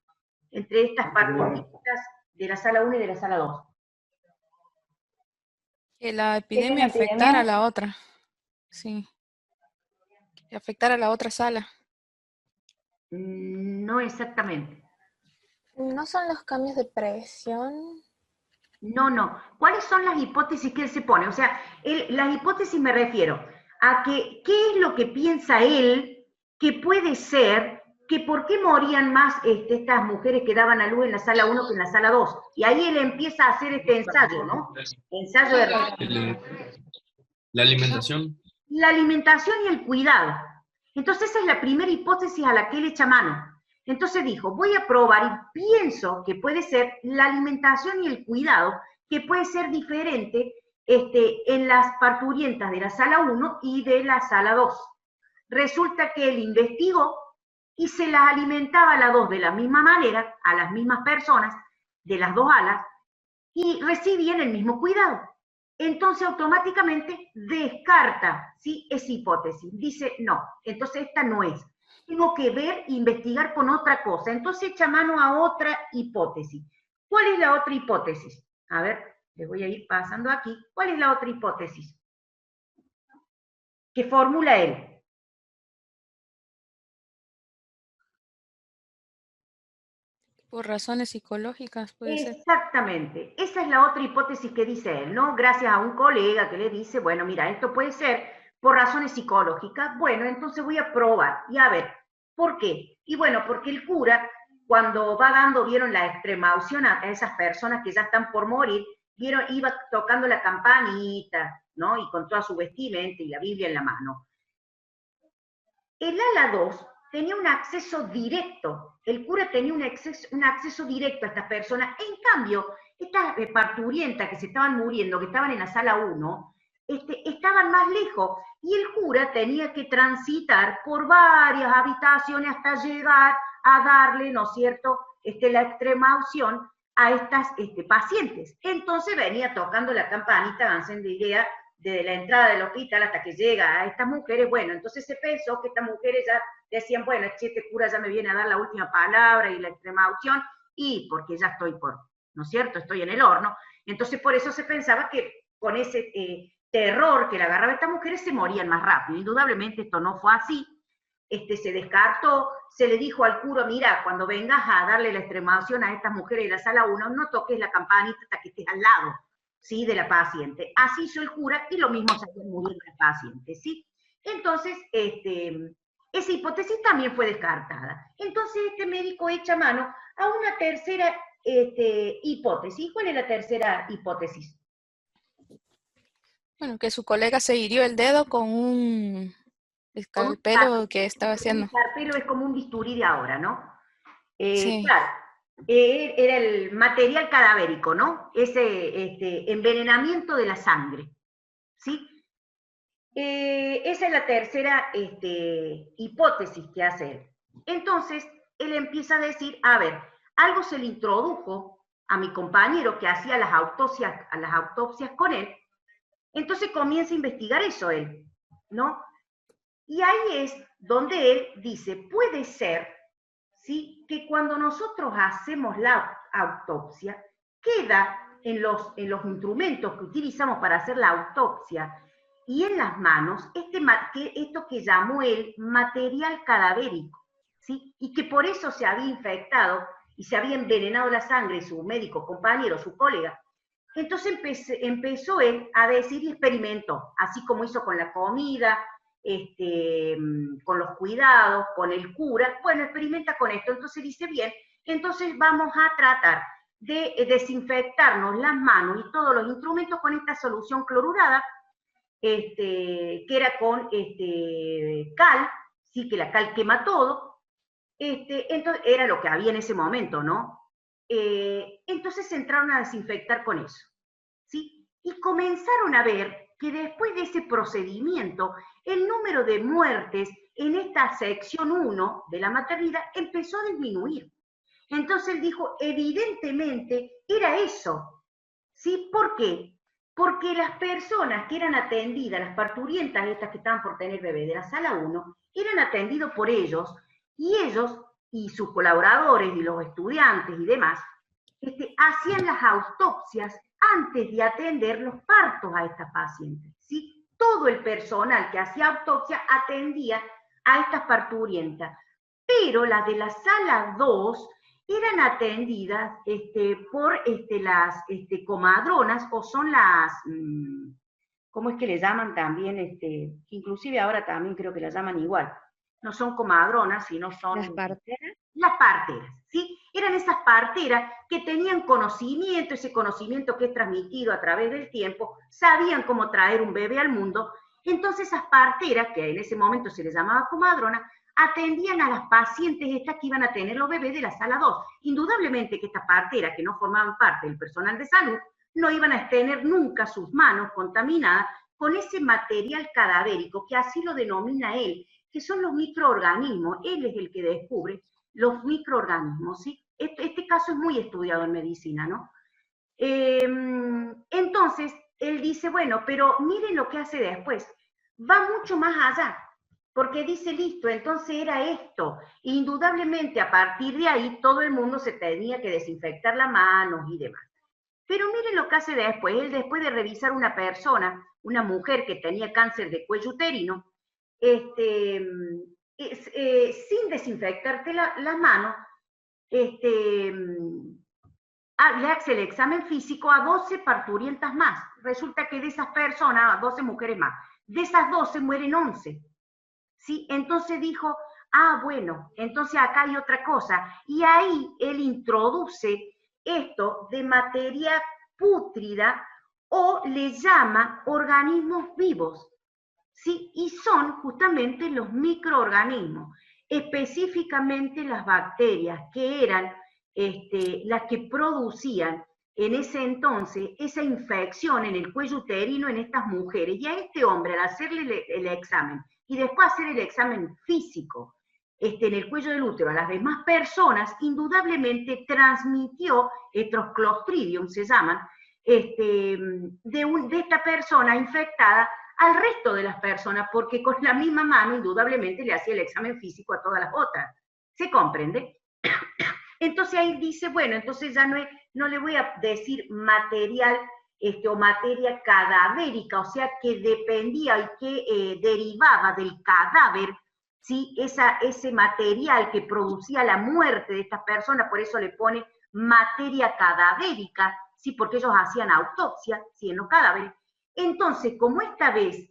Entre estas parturientas de la sala 1 y de la sala 2. Que la epidemia afectara a la otra. Sí. Que afectara a la otra sala. No exactamente. ¿No son los cambios de presión? No. ¿Cuáles son las hipótesis que él se pone? O sea, las hipótesis me refiero a que, ¿qué es lo que piensa él que puede ser que por qué morían más estas mujeres que daban a luz en la sala 1 que en la sala 2? Y ahí él empieza a hacer este ensayo, ¿no? Ensayo de... La alimentación. La alimentación y el cuidado. Entonces esa es la primera hipótesis a la que él echa mano. Entonces dijo, voy a probar y pienso que puede ser la alimentación y el cuidado, que puede ser diferente en las parturientas de la sala 1 y de la sala 2. Resulta que él investigó y se las alimentaba a las dos de la misma manera, a las mismas personas, de las dos alas, y recibían el mismo cuidado. Entonces automáticamente descarta, ¿sí?, esa hipótesis. Dice, no, entonces esta no es. Tengo que ver e investigar con otra cosa. Entonces echa mano a otra hipótesis. ¿Cuál es la otra hipótesis? A ver, les voy a ir pasando aquí. ¿Cuál es la otra hipótesis que formula él? Por razones psicológicas, puede ser. Exactamente. Esa es la otra hipótesis que dice él, ¿no? Gracias a un colega que le dice, bueno, mira, esto puede ser por razones psicológicas. Bueno, entonces voy a probar y a ver, ¿por qué? Y bueno, porque el cura, cuando va dando, vieron la extrema unción a esas personas que ya están por morir, vieron, iba tocando la campanita, ¿no? Y con toda su vestimenta y la Biblia en la mano. El ala 2 tenía un acceso directo, el cura tenía un acceso directo a estas personas. En cambio, estas parturientas que se estaban muriendo, que estaban en la sala 1, estaban más lejos, y el cura tenía que transitar por varias habitaciones hasta llegar a darle, ¿no es cierto?, la extrema unción a estas pacientes. Entonces venía tocando la campanita, avancen de idea, desde la entrada del hospital hasta que llega a estas mujeres. Bueno, entonces se pensó que estas mujeres ya decían, bueno, este cura ya me viene a dar la última palabra y la extrema unción, y porque ya estoy ¿no es cierto?, estoy en el horno. Entonces por eso se pensaba que con ese terror que le agarraba a estas mujeres se morían más rápido. Indudablemente esto no fue así. Se descartó, se le dijo al cura, mira, cuando vengas a darle la extrema unción a estas mujeres de la sala 1, no toques la campanita hasta que estés al lado, ¿sí?, de la paciente. Así hizo el cura y lo mismo salió muriendo el paciente, ¿sí? Entonces, esa hipótesis también fue descartada. Entonces este médico echa mano a una tercera hipótesis. ¿Cuál es la tercera hipótesis? Bueno, que su colega se hirió el dedo con un escalpelo que estaba haciendo. Un escalpelo es como un bisturí de ahora, ¿no? Sí. Claro. Era el material cadavérico, ¿no? Ese envenenamiento de la sangre, ¿sí? Esa es la tercera hipótesis que hace él. Entonces, él empieza a decir, a ver, algo se le introdujo a mi compañero que hacía las autopsias con él, entonces comienza a investigar eso él, ¿no? Y ahí es donde él dice, puede ser, ¿sí?, que cuando nosotros hacemos la autopsia, queda en los instrumentos que utilizamos para hacer la autopsia y en las manos esto que llamó él material cadavérico, ¿sí? Y que por eso se había infectado y se había envenenado la sangre su médico compañero, su colega. Entonces empezó él a decir y experimentó, así como hizo con la comida, con los cuidados, con el cura, bueno, experimenta con esto. Entonces dice, bien, entonces vamos a tratar de desinfectarnos las manos y todos los instrumentos con esta solución clorurada, que era con cal, sí, que la cal quema todo, entonces era lo que había en ese momento, ¿no? Entonces se entraron a desinfectar con eso, ¿sí? Y comenzaron a ver que después de ese procedimiento, el número de muertes en esta sección 1 de la maternidad empezó a disminuir. Entonces él dijo, evidentemente era eso, ¿sí? ¿Por qué? Porque las personas que eran atendidas, las parturientas estas que estaban por tener bebé de la sala 1, eran atendidos por ellos, y sus colaboradores y los estudiantes y demás, hacían las autopsias antes de atender los partos a estas pacientes, ¿sí? Todo el personal que hacía autopsia atendía a estas parturientas, pero las de la sala 2 eran atendidas por las comadronas, o son las, ¿cómo es que le llaman también? Inclusive ahora también creo que las llaman igual. No son comadronas, sino son... ¿Las parteras? Las parteras, ¿sí? Eran esas parteras que tenían conocimiento, ese conocimiento que es transmitido a través del tiempo, sabían cómo traer un bebé al mundo. Entonces esas parteras, que en ese momento se les llamaba comadrona, atendían a las pacientes estas que iban a tener los bebés de la sala 2. Indudablemente que estas parteras, que no formaban parte del personal de salud, no iban a tener nunca sus manos contaminadas con ese material cadavérico, que así lo denomina él, que son los microorganismos. Él es el que descubre los microorganismos, ¿sí? Este caso es muy estudiado en medicina, ¿no? Entonces, él dice, bueno, pero miren lo que hace después. Va mucho más allá, porque dice, listo, entonces era esto. Indudablemente, a partir de ahí, todo el mundo se tenía que desinfectar las manos y demás. Pero miren lo que hace después. Él, después de revisar una persona, una mujer que tenía cáncer de cuello uterino, sin desinfectarte las manos, le hace el examen físico a 12 parturientas más. Resulta que de esas personas, a 12 mujeres más, de esas 12 mueren 11. ¿Sí? Entonces dijo, bueno, entonces acá hay otra cosa. Y ahí él introduce esto de materia pútrida, o le llama organismos vivos. ¿Sí? Y son justamente los microorganismos, específicamente las bacterias, que eran las que producían en ese entonces esa infección en el cuello uterino en estas mujeres. Y a este hombre, al hacerle el examen y después hacer el examen físico en el cuello del útero a las demás personas, indudablemente transmitió estos Clostridium, se llaman, de esta persona infectada al resto de las personas, porque con la misma mano indudablemente le hacía el examen físico a todas las otras. ¿Se comprende? Entonces ahí dice, bueno, entonces ya no le voy a decir material o materia cadavérica, o sea, que dependía y que derivaba del cadáver, ¿sí? Ese material que producía la muerte de estas personas, por eso le pone materia cadavérica, ¿sí? Porque ellos hacían autopsia, ¿sí? En los cadáveres. Entonces, como esta vez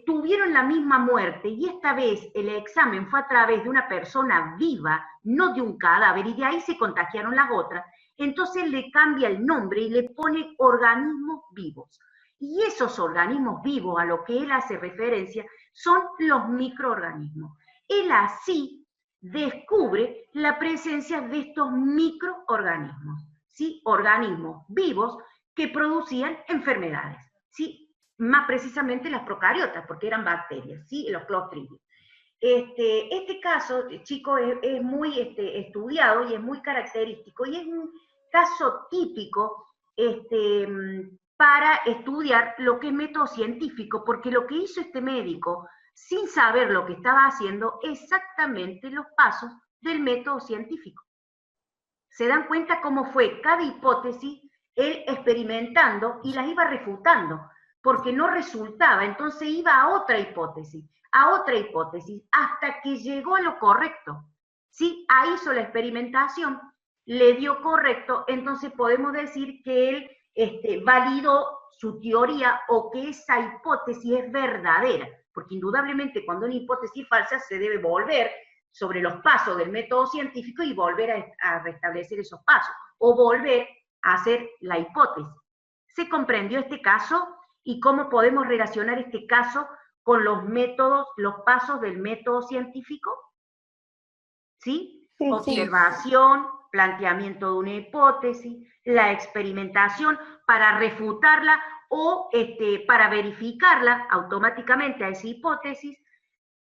tuvieron la misma muerte, y esta vez el examen fue a través de una persona viva, no de un cadáver, y de ahí se contagiaron las otras, entonces le cambia el nombre y le pone organismos vivos. Y esos organismos vivos, a lo que él hace referencia, son los microorganismos. Él así descubre la presencia de estos microorganismos, ¿sí? Organismos vivos que producían enfermedades, ¿sí? más precisamente las procariotas, porque eran bacterias, ¿sí? Los Clostridium. Este caso, chicos, es muy estudiado y es muy característico y es un caso típico para estudiar lo que es método científico, porque lo que hizo este médico, sin saber lo que estaba haciendo, exactamente los pasos del método científico. Se dan cuenta cómo fue cada hipótesis él experimentando y las iba refutando, porque no resultaba, entonces iba a otra hipótesis, hasta que llegó a lo correcto. ¿Sí? Ahí hizo la experimentación, le dio correcto, entonces podemos decir que él validó su teoría o que esa hipótesis es verdadera, porque indudablemente cuando una hipótesis falsa se debe volver sobre los pasos del método científico y volver a restablecer esos pasos, o volver a hacer la hipótesis. ¿Se comprendió este caso? ¿Y cómo podemos relacionar este caso con los métodos, los pasos del método científico? ¿Sí? Sí, Observación, planteamiento de una hipótesis, la experimentación para refutarla o para verificarla automáticamente a esa hipótesis,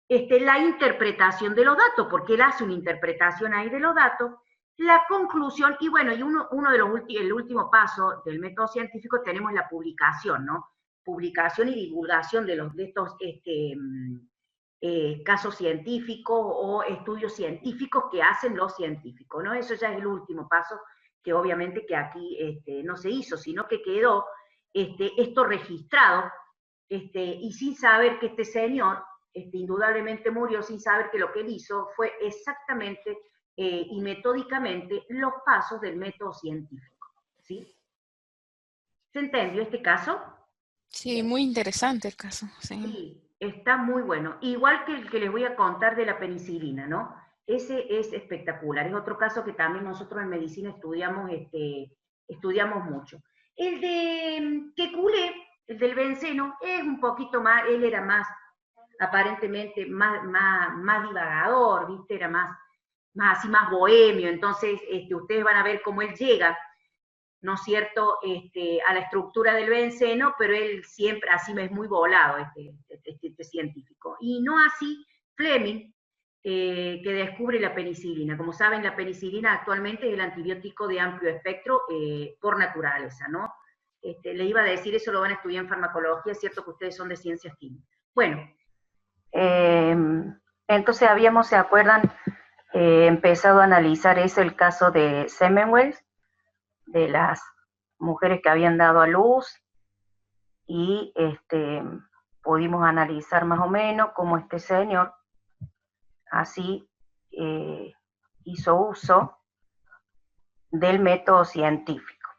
la interpretación de los datos, porque él hace una interpretación ahí de los datos, la conclusión, y bueno, y uno de el último paso del método científico tenemos la publicación, ¿no? Publicación y divulgación de estos casos científicos o estudios científicos que hacen los científicos, ¿no? Eso ya es el último paso, que obviamente que aquí no se hizo, sino que quedó esto registrado, y sin saber que este señor indudablemente murió sin saber que lo que él hizo fue exactamente y metódicamente los pasos del método científico, ¿sí? ¿Se entendió este caso? Sí, muy interesante el caso. Sí. Sí, está muy bueno. Igual que el que les voy a contar de la penicilina, ¿no? Ese es espectacular. Es otro caso que también nosotros en medicina estudiamos mucho. El de Kekulé, el del benceno, es un poquito más, él era más, aparentemente, más divagador, ¿viste? Era más así, más bohemio. Entonces, ustedes van a ver cómo él llega, ¿no es cierto?, a la estructura del benceno, pero él siempre así es muy volado, este científico. Y no así Fleming, que descubre la penicilina. Como saben, la penicilina actualmente es el antibiótico de amplio espectro por naturaleza, ¿no? Le iba a decir, eso lo van a estudiar en farmacología, es cierto que ustedes son de ciencias químicas. Bueno, entonces habíamos, ¿se acuerdan?, empezado a analizar el caso de Semmelweis, de las mujeres que habían dado a luz, y pudimos analizar más o menos cómo este señor así hizo uso del método científico.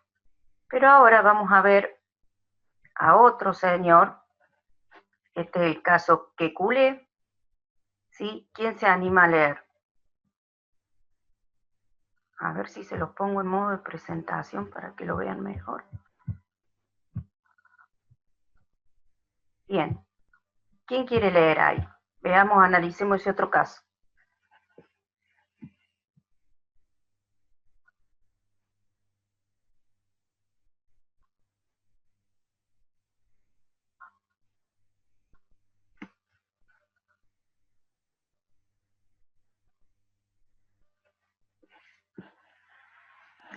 Pero ahora vamos a ver a otro señor, este es el caso Kekulé, ¿sí? ¿Quién se anima a leer? A ver si se los pongo en modo de presentación para que lo vean mejor. Bien. ¿Quién quiere leer ahí? Veamos, analicemos ese otro caso.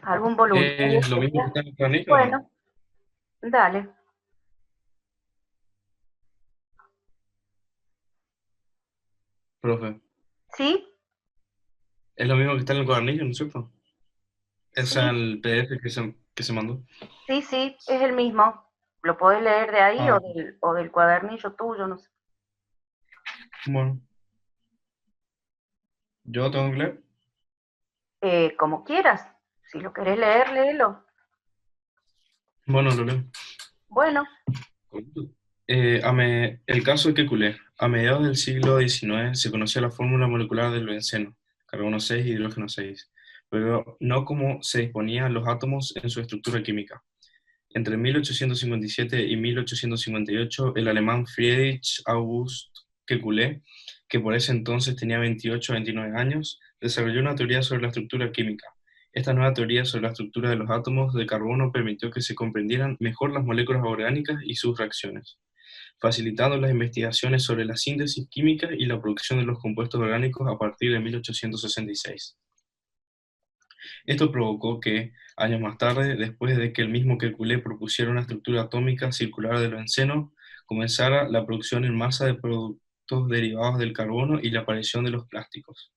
¿Algún voluntario? ¿Es lo mismo que está en el planeta? Bueno, dale. Profe, ¿Sí? es lo mismo que está en el cuadernillo, ¿no es cierto? Es Sí. el PDF que se mandó. Sí, sí, es el mismo. Lo podés leer de ahí Ah, o del cuadernillo tuyo, no sé. bueno. ¿Yo tengo que leer? Como quieras. Si lo querés leer, léelo. Bueno, lo leo. Bueno, El caso de Kekulé. A mediados del siglo XIX se conocía la fórmula molecular del benceno, carbono 6, hidrógeno 6, pero no como se disponían los átomos en su estructura química. Entre 1857 y 1858, el alemán Friedrich August Kekulé, que por ese entonces tenía 28 o 29 años, desarrolló una teoría sobre la estructura química. Esta nueva teoría sobre la estructura de los átomos de carbono permitió que se comprendieran mejor las moléculas orgánicas y sus reacciones. facilitando las investigaciones sobre la síntesis química y la producción de los compuestos orgánicos a partir de 1866. Esto provocó que, años más tarde, después de que el mismo Kekulé propusiera una estructura atómica circular del benceno, comenzara la producción en masa de productos derivados del carbono y la aparición de los plásticos.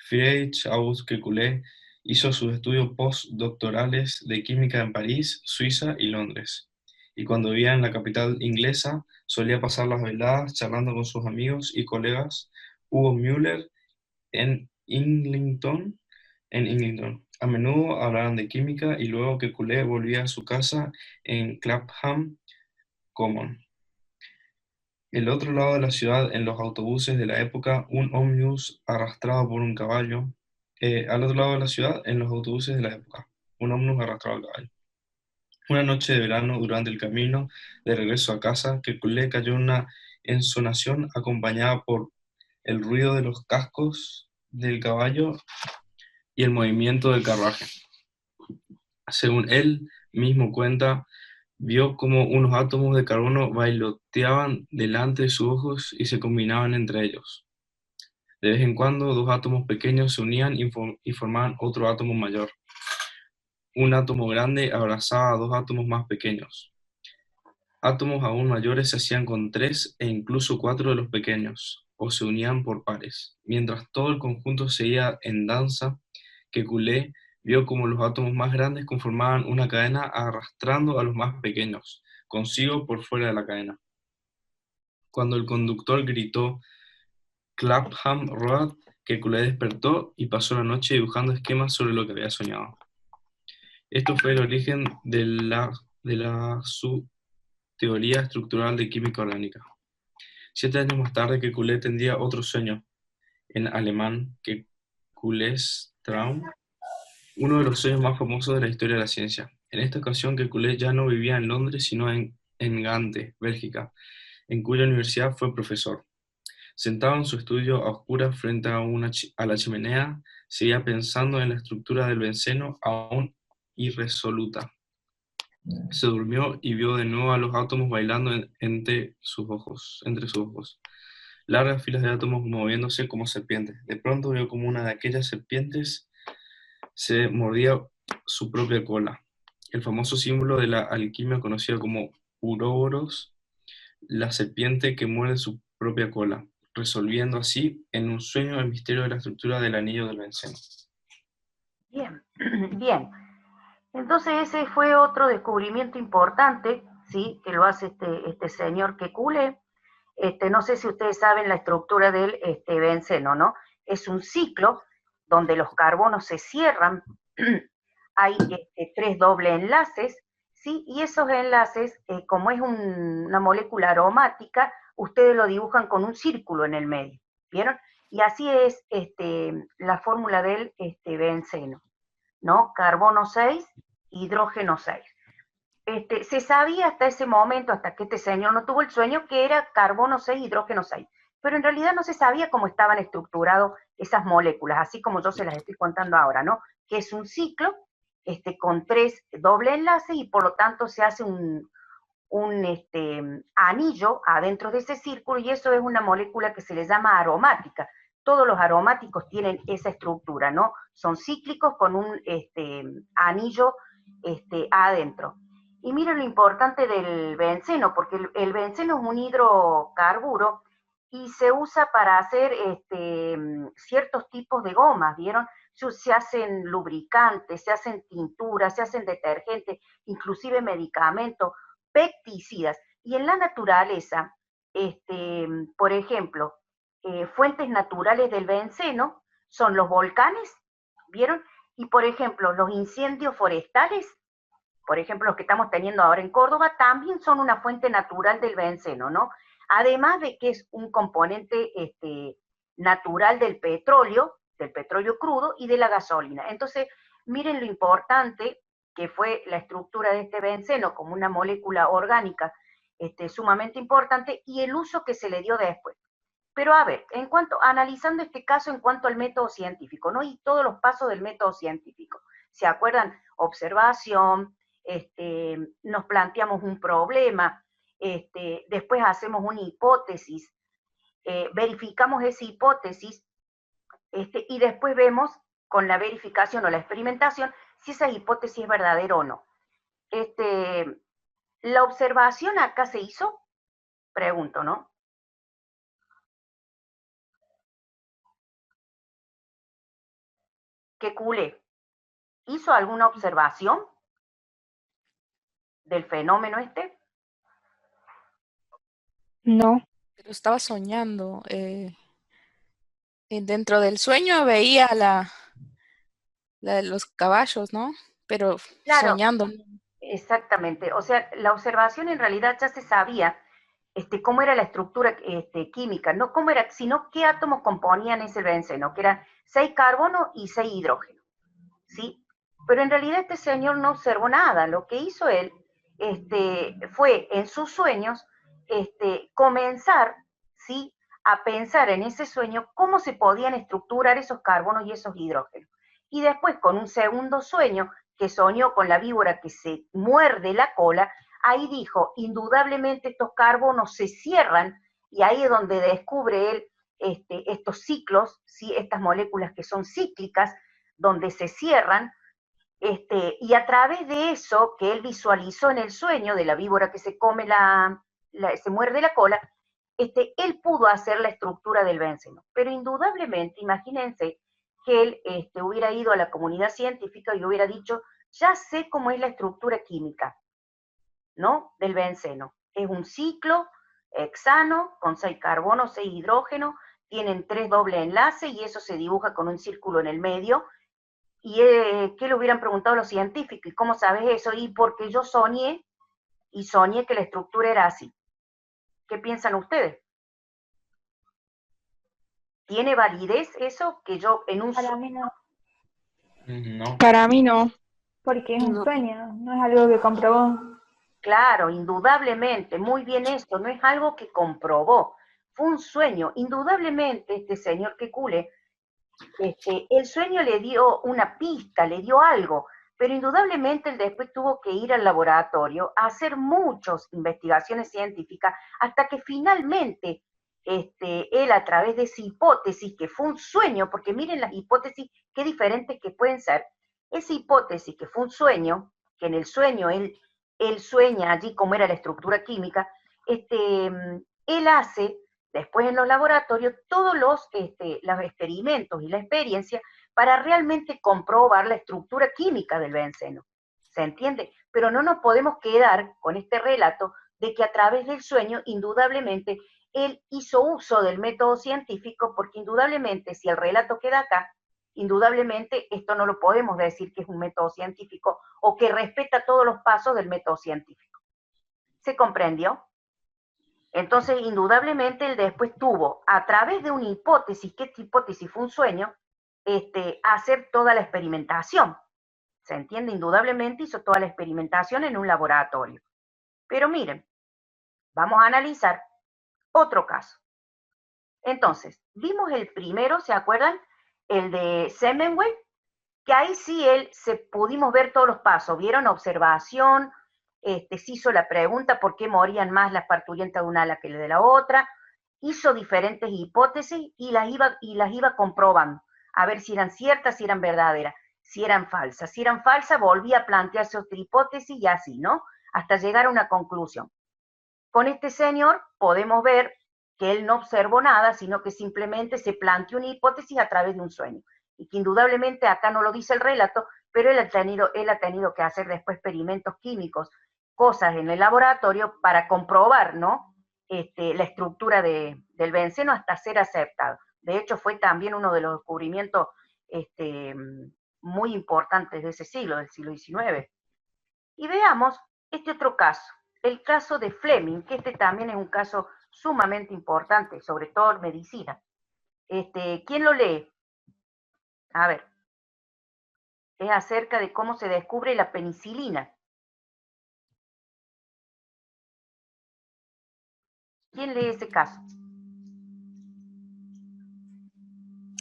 Friedrich August Kekulé hizo sus estudios postdoctorales de química en París, Suiza y Londres, y cuando vivía en la capital inglesa solía pasar las veladas charlando con sus amigos y colegas Hugo Müller en Islington. A menudo hablaban de química y luego Kekulé volvía a su casa en Clapham Common. El otro lado de la ciudad, en los autobuses de la época, un ómnibus arrastrado por un caballo. Al otro lado de la ciudad, en los autobuses de la época, un ómnibus arrastrado al caballo. Una noche de verano, durante el camino de regreso a casa, Kekulé cayó en una ensonación acompañada por el ruido de los cascos del caballo y el movimiento del carruaje. Según él mismo cuenta, vio como unos átomos de carbono bailoteaban delante de sus ojos y se combinaban entre ellos. De vez en cuando, dos átomos pequeños se unían y formaban otro átomo mayor. Un átomo grande abrazaba a dos átomos más pequeños. Átomos aún mayores se hacían con 3 e incluso 4 de los pequeños, o se unían por pares. Mientras todo el conjunto seguía en danza, Kekulé vio como los átomos más grandes conformaban una cadena arrastrando a los más pequeños, consigo por fuera de la cadena. Cuando el conductor gritó Clapham Road, Kekulé despertó y pasó la noche dibujando esquemas sobre lo que había soñado. Esto fue el origen de su teoría estructural de química orgánica. 7 años más tarde, Kekulé tendría otro sueño, en alemán, Kekulé's Traum, uno de los sueños más famosos de la historia de la ciencia. En esta ocasión, Kekulé ya no vivía en Londres, sino en Gante, Bélgica, en cuya universidad fue profesor. Sentado en su estudio a oscuras frente a la chimenea, seguía pensando en la estructura del benceno aún irresoluta. Se durmió y vio de nuevo a los átomos bailando entre sus ojos. Largas filas de átomos moviéndose como serpientes. De pronto vio como una de aquellas serpientes se mordía su propia cola. El famoso símbolo de la alquimia conocido como Uroboros, la serpiente que muerde su propia cola, resolviendo así en un sueño el misterio de la estructura del anillo del benceno. Bien, bien. Entonces ese fue otro descubrimiento importante, ¿sí? Que lo hace este señor Kekulé. No sé si ustedes saben la estructura del benceno, ¿no? Es un ciclo donde los carbonos se cierran, hay 3 doble enlaces, ¿sí? Y esos enlaces, como es una molécula aromática, ustedes lo dibujan con un círculo en el medio, ¿vieron? Y así es la fórmula del benceno, ¿no? Carbono 6, hidrógeno 6. Se sabía hasta ese momento, hasta que este señor no tuvo el sueño, que era carbono 6, hidrógeno 6. Pero en realidad no se sabía cómo estaban estructuradas esas moléculas, así como yo se las estoy contando ahora, ¿no? Que es un ciclo con 3 doble enlaces y por lo tanto se hace un anillo adentro de ese círculo y eso es una molécula que se le llama aromática. Todos los aromáticos tienen esa estructura, ¿no? Son cíclicos con un anillo adentro. Y miren lo importante del benceno, porque el benceno es un hidrocarburo y se usa para hacer ciertos tipos de gomas, ¿vieron? Se hacen lubricantes, se hacen tinturas, se hacen detergentes, inclusive medicamentos, pesticidas. Y en la naturaleza, por ejemplo, fuentes naturales del benceno son los volcanes, ¿vieron? Y por ejemplo, los incendios forestales, por ejemplo, los que estamos teniendo ahora en Córdoba, también son una fuente natural del benceno, ¿no? Además de que es un componente natural del petróleo crudo y de la gasolina. Entonces, miren lo importante que fue la estructura de este benceno como una molécula orgánica sumamente importante y el uso que se le dio después. Pero a ver, analizando este caso en cuanto al método científico, ¿no? Y todos los pasos del método científico. ¿Se acuerdan? Observación, nos planteamos un problema, después hacemos una hipótesis, verificamos esa hipótesis, y después vemos con la verificación o la experimentación si esa hipótesis es verdadera o no. ¿La observación acá se hizo? Pregunto, ¿no? ¿Qué Cule? ¿Hizo alguna observación del fenómeno este? No. Pero estaba soñando. Dentro del sueño veía la de los caballos, ¿no? Pero Claro, soñando. exactamente. O sea, la observación en realidad ya se sabía cómo era la estructura química, no cómo era, sino qué átomos componían ese benceno, que eran 6 carbono y 6 hidrógeno, ¿sí? Pero en realidad este señor no observó nada. Lo que hizo él fue en sus sueños comenzar, ¿sí?, a pensar en ese sueño cómo se podían estructurar esos carbonos y esos hidrógenos. Y después, con un segundo sueño, que soñó con la víbora que se muerde la cola, ahí dijo, indudablemente estos carbonos se cierran, y ahí es donde descubre él estos ciclos, ¿sí?, estas moléculas que son cíclicas, donde se cierran, y a través de eso que él visualizó en el sueño de la víbora que se come se muerde la cola, él pudo hacer la estructura del benceno. Pero indudablemente, imagínense que él hubiera ido a la comunidad científica y hubiera dicho, ya sé cómo es la estructura química, ¿no?, del benceno. Es un ciclo hexano con 6 carbonos, 6 hidrógenos, tienen 3 doble enlaces y eso se dibuja con un círculo en el medio. ¿Y qué le hubieran preguntado los científicos? ¿Y cómo sabes eso? Y porque yo soñé que la estructura era así. ¿Qué piensan ustedes? ¿Tiene validez eso? Que yo en un Para mí no. No. Para mí no, porque es un No. sueño, no es algo que comprobó. Claro, indudablemente, muy bien esto, no es algo que comprobó, fue un sueño. Indudablemente este señor Kekule, el sueño le dio una pista, le dio algo, pero indudablemente él después tuvo que ir al laboratorio a hacer muchas investigaciones científicas hasta que finalmente él a través de esa hipótesis, que fue un sueño, porque miren las hipótesis qué diferentes que pueden ser, esa hipótesis que fue un sueño, que en el sueño él sueña allí cómo era la estructura química, él hace después en los laboratorios todos los experimentos y la experiencia para realmente comprobar la estructura química del benceno. ¿Se entiende? Pero no nos podemos quedar con este relato de que a través del sueño, indudablemente, él hizo uso del método científico, porque indudablemente, si el relato queda acá, indudablemente esto no lo podemos decir que es un método científico o que respeta todos los pasos del método científico. ¿Se comprendió? Entonces, indudablemente, él después tuvo, a través de una hipótesis, que esta hipótesis fue un sueño, hacer toda la experimentación. ¿Se entiende? Indudablemente hizo toda la experimentación en un laboratorio. Pero miren, vamos a analizar otro caso. Entonces, vimos el primero, ¿se acuerdan? El de Semenway, que ahí sí pudimos ver todos los pasos, vieron observación, se hizo la pregunta por qué morían más las parturientas de una ala que de la otra, hizo diferentes hipótesis y las iba comprobando, a ver si eran ciertas, si eran verdaderas, si eran falsas. Si eran falsas, volvía a plantearse otra hipótesis y así, ¿no? Hasta llegar a una conclusión. Con este señor podemos ver que él no observó nada, sino que simplemente se planteó una hipótesis a través de un sueño. Y que indudablemente acá no lo dice el relato, pero él ha tenido que hacer después experimentos químicos, cosas en el laboratorio para comprobar, ¿no?, la estructura del benceno hasta ser aceptado. De hecho, fue también uno de los descubrimientos muy importantes de ese siglo, del siglo XIX. Y veamos este otro caso, el caso de Fleming, que este también es un caso sumamente importante, sobre todo en medicina. ¿Quién lo lee? A ver, es acerca de cómo se descubre la penicilina. ¿Quién lee ese caso?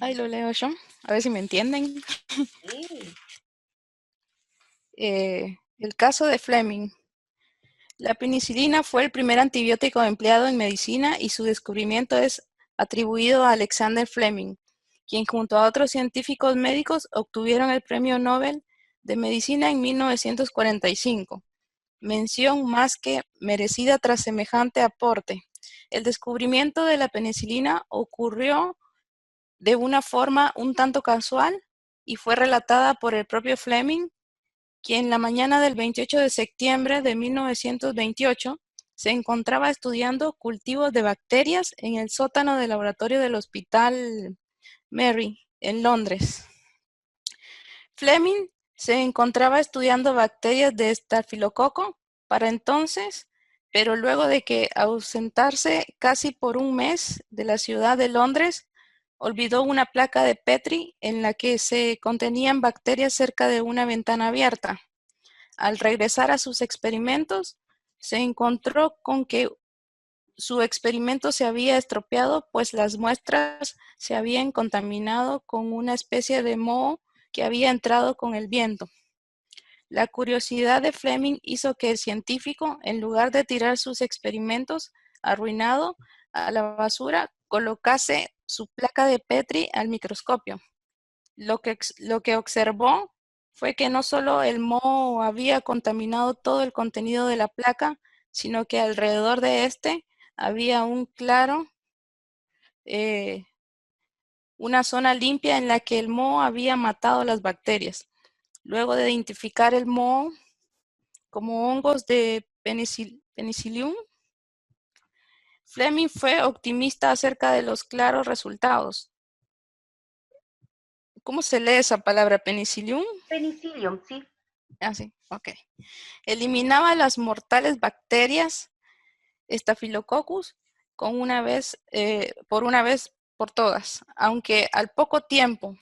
Ahí lo leo yo, a ver si me entienden. Sí. El caso de Fleming. La penicilina fue el primer antibiótico empleado en medicina y su descubrimiento es atribuido a Alexander Fleming, quien junto a otros científicos médicos obtuvieron el Premio Nobel de Medicina en 1945. Mención más que merecida tras semejante aporte. El descubrimiento de la penicilina ocurrió de una forma un tanto casual y fue relatada por el propio Fleming, quien la mañana del 28 de septiembre de 1928 se encontraba estudiando cultivos de bacterias en el sótano del laboratorio del Hospital Mary, en Londres. Fleming se encontraba estudiando bacterias de estafilococo para entonces, pero luego de que ausentarse casi por un mes de la ciudad de Londres, olvidó una placa de Petri en la que se contenían bacterias cerca de una ventana abierta. Al regresar a sus experimentos, se encontró con que su experimento se había estropeado, pues las muestras se habían contaminado con una especie de moho que había entrado con el viento. La curiosidad de Fleming hizo que el científico, en lugar de tirar sus experimentos arruinado a la basura, colocase su placa de Petri al microscopio. Lo que observó fue que no solo el moho había contaminado todo el contenido de la placa, sino que alrededor de este había una zona limpia en la que el moho había matado las bacterias. Luego de identificar el moho como hongos de Penicillium, Fleming fue optimista acerca de los claros resultados. ¿Cómo se lee esa palabra, Penicillium? Penicillium, sí. Ah, sí, ok. Eliminaba las mortales bacterias Staphylococcus por una vez por todas, aunque al poco tiempo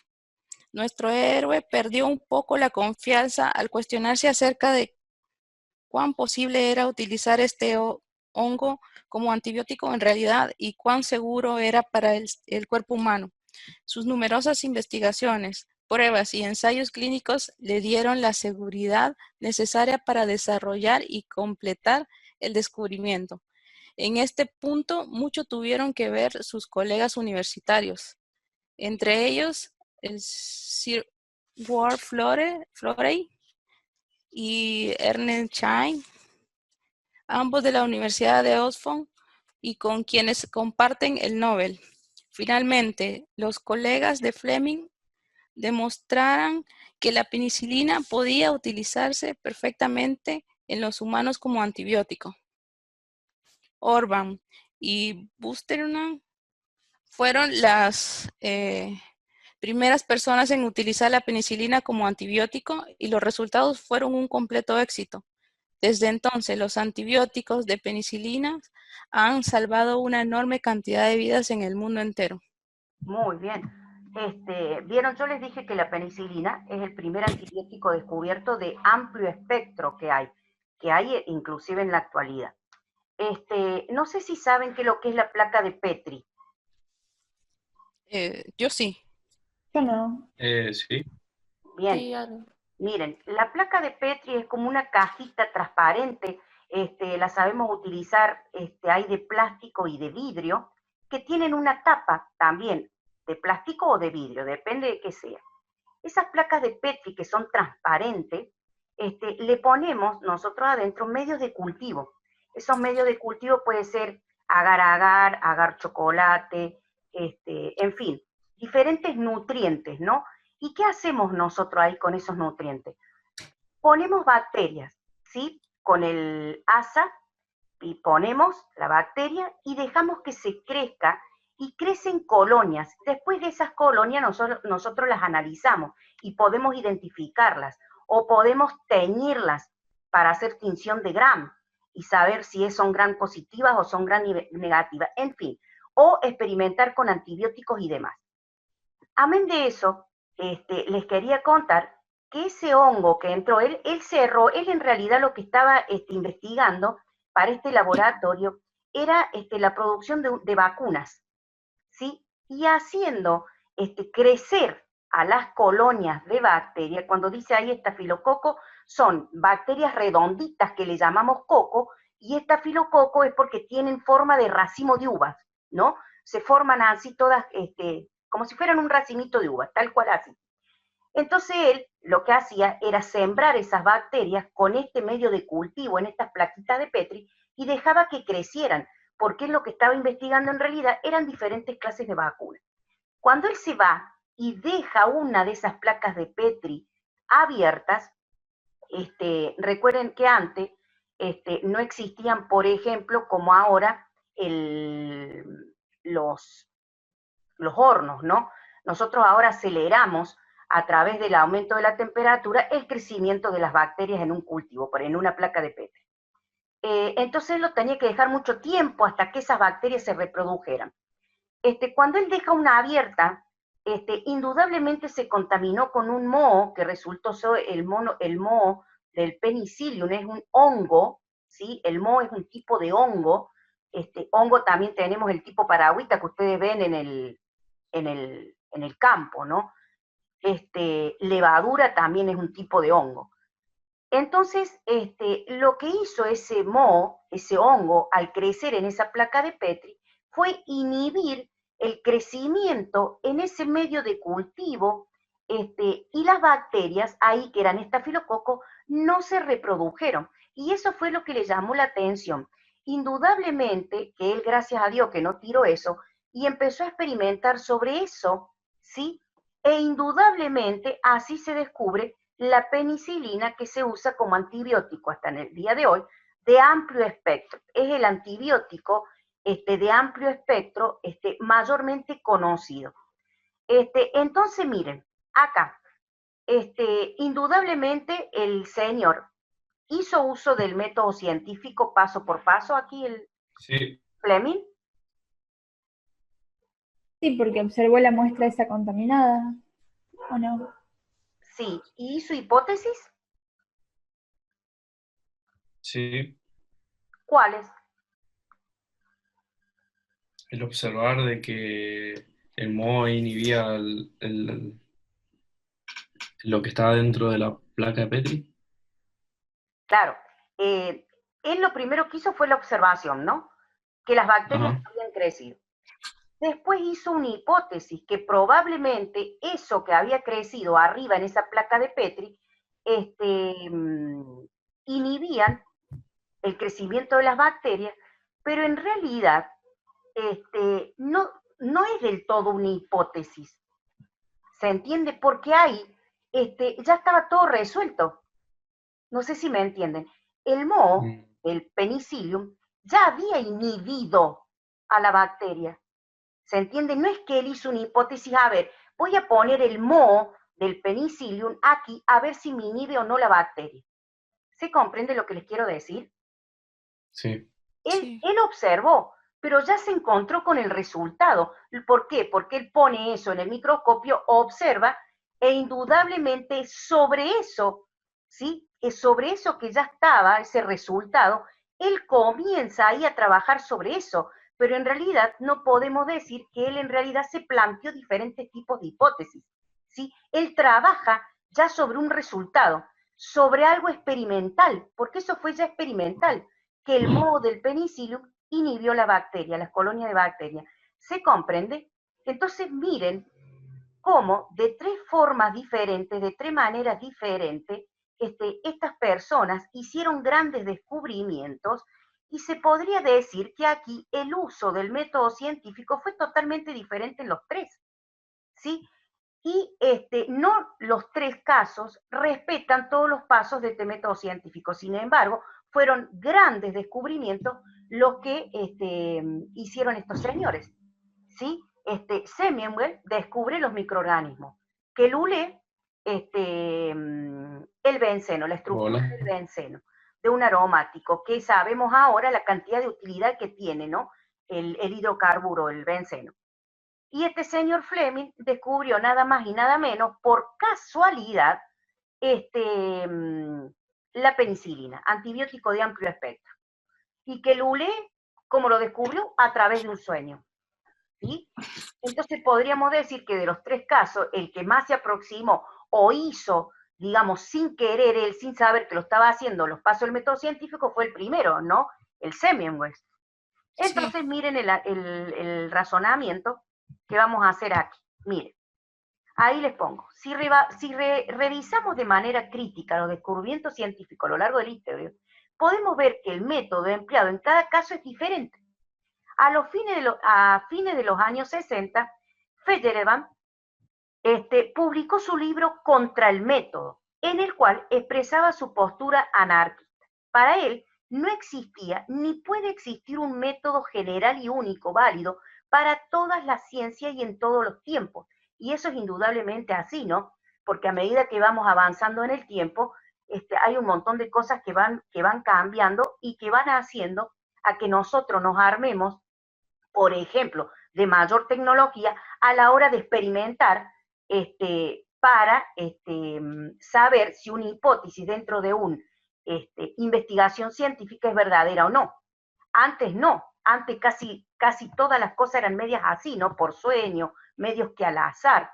nuestro héroe perdió un poco la confianza al cuestionarse acerca de cuán posible era utilizar este hongo como antibiótico en realidad y cuán seguro era para el cuerpo humano. Sus numerosas investigaciones, pruebas y ensayos clínicos le dieron la seguridad necesaria para desarrollar y completar el descubrimiento. En este punto, mucho tuvieron que ver sus colegas universitarios, entre ellos el Sir Ward Florey y Ernest Chain, ambos de la Universidad de Oxford y con quienes comparten el Nobel. Finalmente, los colegas de Fleming demostraron que la penicilina podía utilizarse perfectamente en los humanos como antibiótico. Orban y Busterman fueron las primeras personas en utilizar la penicilina como antibiótico y los resultados fueron un completo éxito. Desde entonces, los antibióticos de penicilina han salvado una enorme cantidad de vidas en el mundo entero. Muy bien. Vieron, yo les dije que la penicilina es el primer antibiótico descubierto de amplio espectro que hay inclusive en la actualidad. No sé si saben qué es lo que es la placa de Petri. Yo sí. Yo no. Sí. Bien. Sí, algo. Miren, la placa de Petri es como una cajita transparente, la sabemos utilizar, hay de plástico y de vidrio, que tienen una tapa también de plástico o de vidrio, depende de qué sea. Esas placas de Petri que son transparentes, le ponemos nosotros adentro medios de cultivo. Esos medios de cultivo puede ser agar-agar, agar chocolate, en fin, diferentes nutrientes, ¿no? ¿Y qué hacemos nosotros ahí con esos nutrientes? Ponemos bacterias, ¿sí? Con el asa y ponemos la bacteria y dejamos que se crezca y crecen colonias. Después de esas colonias nosotros las analizamos y podemos identificarlas o podemos teñirlas para hacer tinción de Gram y saber si son Gram positivas o son Gram negativas, en fin, o experimentar con antibióticos y demás. Amén de eso, les quería contar que ese hongo que entró, él en realidad lo que estaba investigando para este laboratorio era la producción de vacunas, ¿sí? Y haciendo crecer a las colonias de bacterias, cuando dice ahí estafilococo, son bacterias redonditas que le llamamos coco, y estafilococo es porque tienen forma de racimo de uvas, ¿no? Se forman así todas, como si fueran un racimito de uvas, tal cual así. Entonces él lo que hacía era sembrar esas bacterias con este medio de cultivo en estas plaquitas de Petri y dejaba que crecieran, porque él lo que estaba investigando en realidad eran diferentes clases de vacunas. Cuando él se va y deja una de esas placas de Petri abiertas, recuerden que antes no existían, por ejemplo, como ahora, los hornos, ¿no? Nosotros ahora aceleramos a través del aumento de la temperatura el crecimiento de las bacterias en un cultivo, en una placa de Petri. Entonces él lo tenía que dejar mucho tiempo hasta que esas bacterias se reprodujeran. Cuando él deja una abierta, indudablemente se contaminó con un moho que resultó ser el moho del penicillium, es un hongo, ¿sí? El moho es un tipo de hongo. Hongo también tenemos el tipo paragüita que ustedes ven en el campo, ¿no? Levadura también es un tipo de hongo. Entonces, lo que hizo ese moho, ese hongo, al crecer en esa placa de Petri, fue inhibir el crecimiento en ese medio de cultivo, y las bacterias ahí, que eran estafilococo, no se reprodujeron. Y eso fue lo que le llamó la atención. Indudablemente que él, gracias a Dios, que no tiró eso, y empezó a experimentar sobre eso, ¿sí? E indudablemente así se descubre la penicilina, que se usa como antibiótico hasta en el día de hoy, de amplio espectro. Es el antibiótico de amplio espectro mayormente conocido. Entonces, miren, acá, indudablemente el señor hizo uso del método científico paso por paso, aquí el Sí, Fleming. Sí, porque observó la muestra esa contaminada, ¿o no? Sí, ¿y hizo hipótesis? sí. ¿Cuáles? El observar de que el moho inhibía lo que estaba dentro de la placa de Petri. Claro, él lo primero que hizo fue la observación, ¿no? Que las bacterias Ajá. habían crecido. Después hizo una hipótesis que probablemente eso que había crecido arriba en esa placa de Petri inhibían el crecimiento de las bacterias, pero en realidad no es del todo una hipótesis. ¿Se entiende? Porque ahí ya estaba todo resuelto. No sé si me entienden. El moho, el penicillium, ya había inhibido a la bacteria. ¿Se entiende? No es que él hizo una hipótesis, a ver, voy a poner el moho del penicillium aquí a ver si me inhibe o no la bacteria. ¿Se comprende lo que les quiero decir? Sí. Él observó, pero ya se encontró con el resultado. ¿Por qué? Porque él pone eso en el microscopio, observa, e indudablemente sobre eso, ¿sí? Sobre eso que ya estaba, ese resultado, él comienza ahí a trabajar sobre eso, pero en realidad no podemos decir que él en realidad se planteó diferentes tipos de hipótesis, ¿sí? Él trabaja ya sobre un resultado, sobre algo experimental, porque eso fue ya experimental, que el moho del penicillium inhibió la bacteria, las colonias de bacterias. ¿Se comprende? Entonces miren cómo de tres formas diferentes, de tres maneras diferentes, estas personas hicieron grandes descubrimientos, y se podría decir que aquí el uso del método científico fue totalmente diferente en los tres, ¿sí? Y no los tres casos respetan todos los pasos de este método científico. Sin embargo, fueron grandes descubrimientos los que hicieron estos señores, ¿sí? Semmelweis descubre los microorganismos, que Lulé, el benceno, la estructura Hola. del benceno, de un aromático, que sabemos ahora la cantidad de utilidad que tiene, ¿no? El hidrocarburo, el benceno. Y este señor Fleming descubrió nada más y nada menos, por casualidad, la penicilina, antibiótico de amplio espectro. Y que Lulé, como lo descubrió, a través de un sueño. ¿Sí? Entonces podríamos decir que de los tres casos, el que más se aproximó o hizo, digamos, sin querer él, sin saber que lo estaba haciendo, los pasos del método científico, fue el primero, ¿no? el Semmelweis. Sí. Entonces miren el razonamiento que vamos a hacer aquí. Miren, ahí les pongo. Si revisamos de manera crítica los descubrimientos científicos a lo largo de la historia, podemos ver que el método empleado en cada caso es diferente. A fines de los años 60, Feyerabend publicó su libro Contra el método, en el cual expresaba su postura anarquista. Para él, no existía ni puede existir un método general y único válido para todas las ciencias y en todos los tiempos. Y eso es indudablemente así, ¿no? Porque a medida que vamos avanzando en el tiempo, hay un montón de cosas que van cambiando y que van haciendo a que nosotros nos armemos, por ejemplo, de mayor tecnología a la hora de experimentar para saber si una hipótesis dentro de una investigación científica es verdadera o no. Antes no, antes casi todas las cosas eran medias así, ¿no? Por sueño, medios que al azar.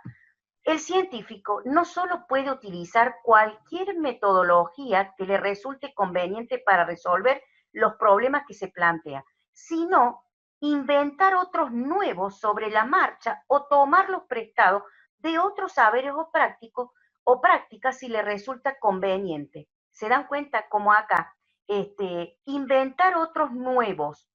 El científico no solo puede utilizar cualquier metodología que le resulte conveniente para resolver los problemas que se plantea, sino inventar otros nuevos sobre la marcha o tomarlos prestados de otros saberes o prácticas si le resulta conveniente. ¿Se dan cuenta cómo acá inventar otros nuevos,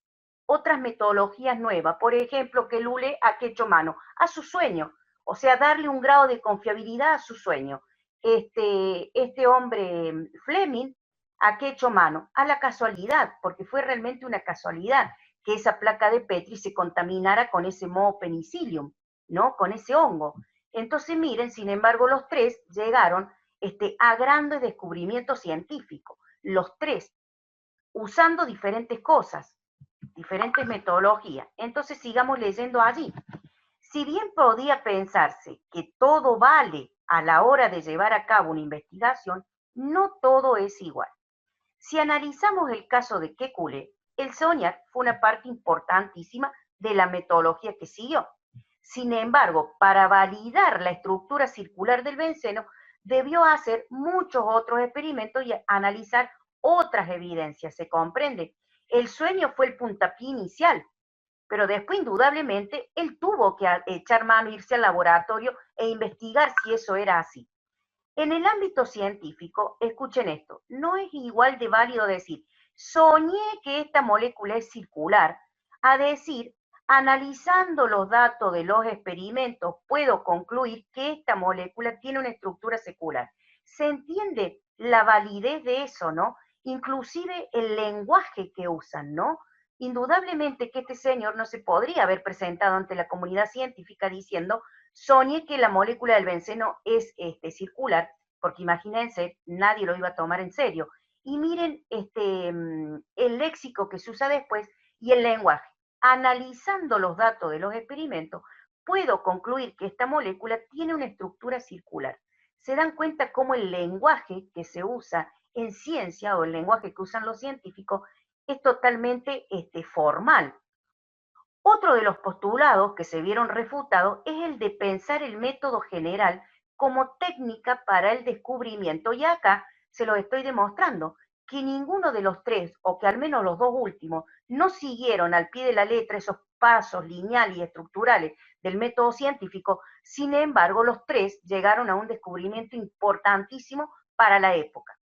otras metodologías nuevas? Por ejemplo, que Lule ha hecho mano a su sueño, o sea, darle un grado de confiabilidad a su sueño. Este hombre Fleming ha hecho mano a la casualidad, porque fue realmente una casualidad que esa placa de Petri se contaminara con ese moho penicillium, ¿no? Con ese hongo. Entonces, miren, sin embargo, los tres llegaron a grandes descubrimientos científicos, los tres, usando diferentes cosas, diferentes metodologías. Entonces, sigamos leyendo allí. Si bien podía pensarse que todo vale a la hora de llevar a cabo una investigación, no todo es igual. Si analizamos el caso de Kekulé, el soñar fue una parte importantísima de la metodología que siguió. Sin embargo, para validar la estructura circular del benceno, debió hacer muchos otros experimentos y analizar otras evidencias, ¿se comprende? El sueño fue el puntapié inicial, pero después indudablemente él tuvo que echar mano, irse al laboratorio e investigar si eso era así. En el ámbito científico, escuchen esto, no es igual de válido decir, soñé que esta molécula es circular, a decir, analizando los datos de los experimentos, puedo concluir que esta molécula tiene una estructura secular. ¿Se entiende la validez de eso, no? Inclusive el lenguaje que usan, ¿no? Indudablemente que este señor no se podría haber presentado ante la comunidad científica diciendo, soñé que la molécula del benceno es circular, porque imagínense, nadie lo iba a tomar en serio. Y miren el léxico que se usa después y el lenguaje. Analizando los datos de los experimentos, puedo concluir que esta molécula tiene una estructura circular. ¿Se dan cuenta cómo el lenguaje que se usa en ciencia o el lenguaje que usan los científicos es totalmente formal? Otro de los postulados que se vieron refutados es el de pensar el método general como técnica para el descubrimiento. Y acá se lo estoy demostrando, que ninguno de los tres, o que al menos los dos últimos, no siguieron al pie de la letra esos pasos lineales y estructurales del método científico. Sin embargo, los tres llegaron a un descubrimiento importantísimo para la época.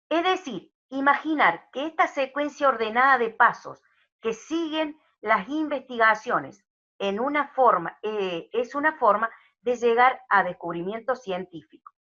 Es decir, imaginar que esta secuencia ordenada de pasos que siguen las investigaciones es una forma de llegar a descubrimientos científicos.